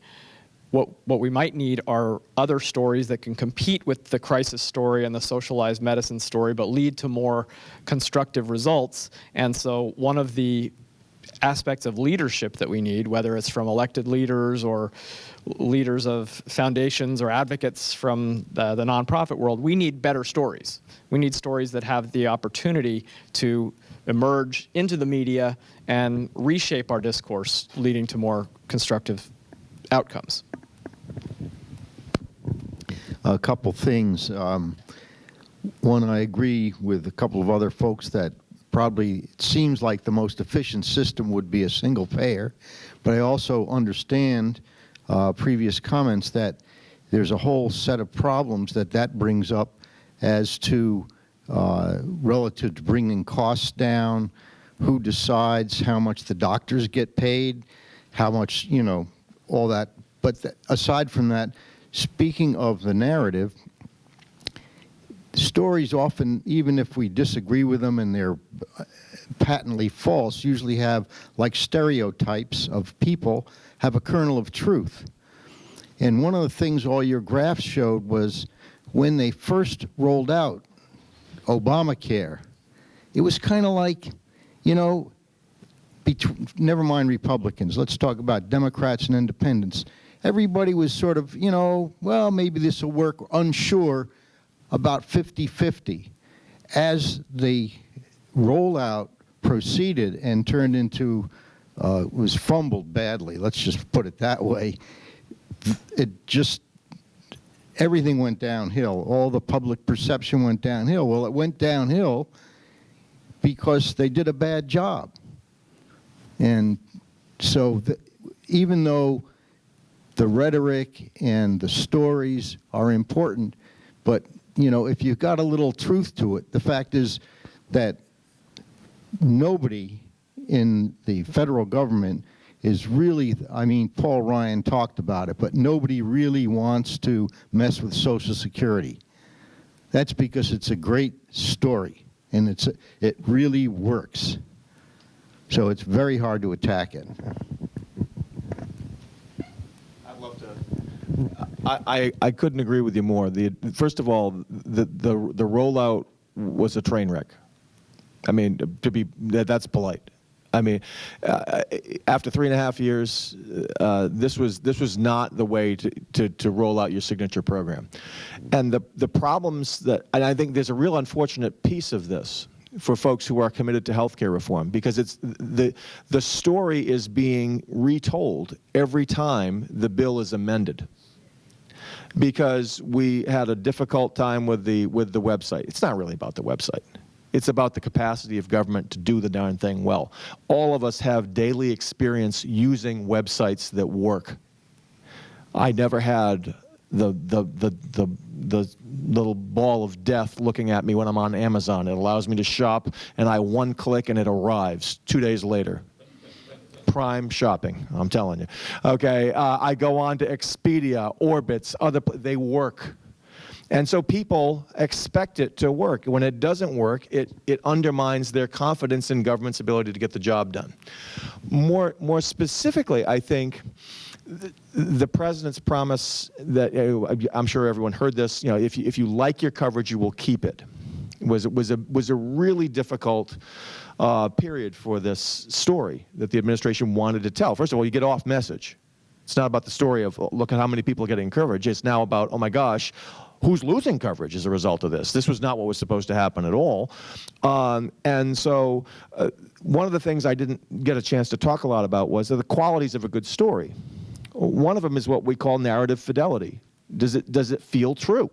What we might need are other stories that can compete with the crisis story and the socialized medicine story, but lead to more constructive results. And so one of the aspects of leadership that we need, whether it's from elected leaders or leaders of foundations or advocates from the nonprofit world, we need better stories. We need stories that have the opportunity to emerge into the media and reshape our discourse, leading to more constructive outcomes. A couple things. One, I agree with a couple of other folks that probably it seems like the most efficient system would be a single payer, but I also understand previous comments that there's a whole set of problems that brings up as to relative to bringing costs down, who decides how much the doctors get paid, how much, all that. But aside from that, speaking of the narrative, stories often, even if we disagree with them and they're patently false, usually have, like stereotypes of people, have a kernel of truth. And one of the things all your graphs showed was when they first rolled out Obamacare, it was kind of like, never mind Republicans, let's talk about Democrats and independents. Everybody was sort of, well, maybe this will work, unsure, about 50-50. As the rollout proceeded and turned into, was fumbled badly, let's just put it that way, everything went downhill. All the public perception went downhill. Well, it went downhill because they did a bad job. And so even though the rhetoric and the stories are important, but if you've got a little truth to it, the fact is that nobody in the federal government is really, Paul Ryan talked about it, but nobody really wants to mess with Social Security. That's because it's a great story, and it really works. So it's very hard to attack it. I'd love to. I couldn't agree with you more. First of all, the rollout was a train wreck. I mean, that's polite. I mean, after 3.5 years, this was not the way to roll out your signature program. And the problems and I think there's a real unfortunate piece of this for folks who are committed to healthcare reform, because it's the story is being retold every time the bill is amended. Because we had a difficult time with the website. It's not really about the website. It's about the capacity of government to do the darn thing well. All of us have daily experience using websites that work. I never had the little ball of death looking at me when I'm on Amazon. It allows me to shop, and I one click and it arrives 2 days later. Prime shopping, I'm telling you. Okay, I go on to Expedia, Orbitz, they work. And so people expect it to work. When it doesn't work, it undermines their confidence in government's ability to get the job done. More specifically, I think the president's promise that, I'm sure everyone heard this, if you like your coverage, you will keep it, was a really difficult period for this story that the administration wanted to tell. First of all, you get off message. It's not about the story of, look at how many people are getting coverage. It's now about, oh my gosh, who's losing coverage as a result of this? This was not what was supposed to happen at all. And so one of the things I didn't get a chance to talk a lot about was the qualities of a good story. One of them is what we call narrative fidelity. Does it feel true?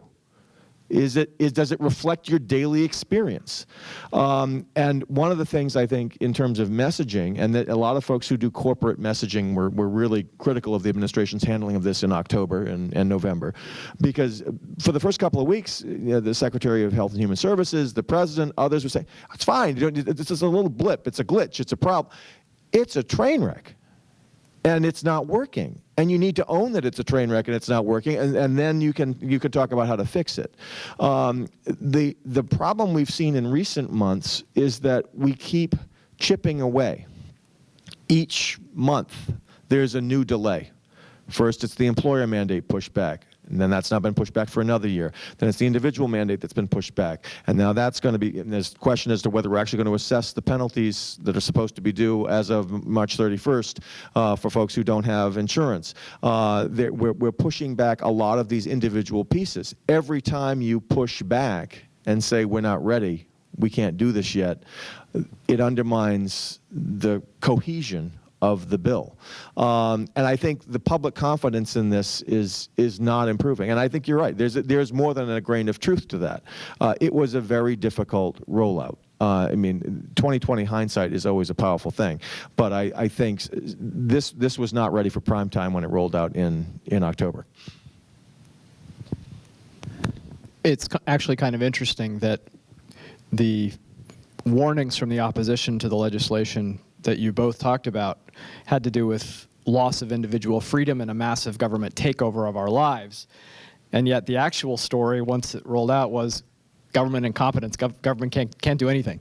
Does it reflect your daily experience? And one of the things I think in terms of messaging, and that a lot of folks who do corporate messaging were really critical of the administration's handling of this in October and November, because for the first couple of weeks, the Secretary of Health and Human Services, the President, others would say, it's fine, this is a little blip, it's a glitch, it's a problem. It's a train wreck. And it's not working, and you need to own that it's a train wreck and it's not working, and then you can talk about how to fix it. The problem we've seen in recent months is that we keep chipping away. Each month, there's a new delay. First, it's the employer mandate pushed back. And then that's not been pushed back for another year. Then it's the individual mandate that's been pushed back. And now that's going to be, and there's a question as to whether we're actually going to assess the penalties that are supposed to be due as of March 31st for folks who don't have insurance. We're pushing back a lot of these individual pieces. Every time you push back and say, we're not ready, we can't do this yet, it undermines the cohesion of the bill. And I think the public confidence in this is not improving. And I think you're right. There's more than a grain of truth to that. It was a very difficult rollout. I mean, 20/20 hindsight is always a powerful thing. But I think this was not ready for prime time when it rolled out in October. It's actually kind of interesting that the warnings from the opposition to the legislation that you both talked about had to do with loss of individual freedom and a massive government takeover of our lives. And yet the actual story, once it rolled out, was government incompetence. Government can't do anything.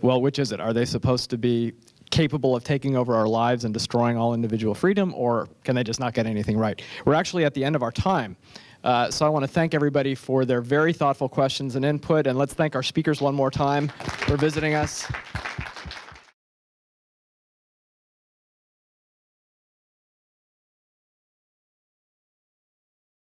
Well, which is it? Are they supposed to be capable of taking over our lives and destroying all individual freedom, or can they just not get anything right? We're actually at the end of our time. So I want to thank everybody for their very thoughtful questions and input, and let's thank our speakers one more time for visiting us.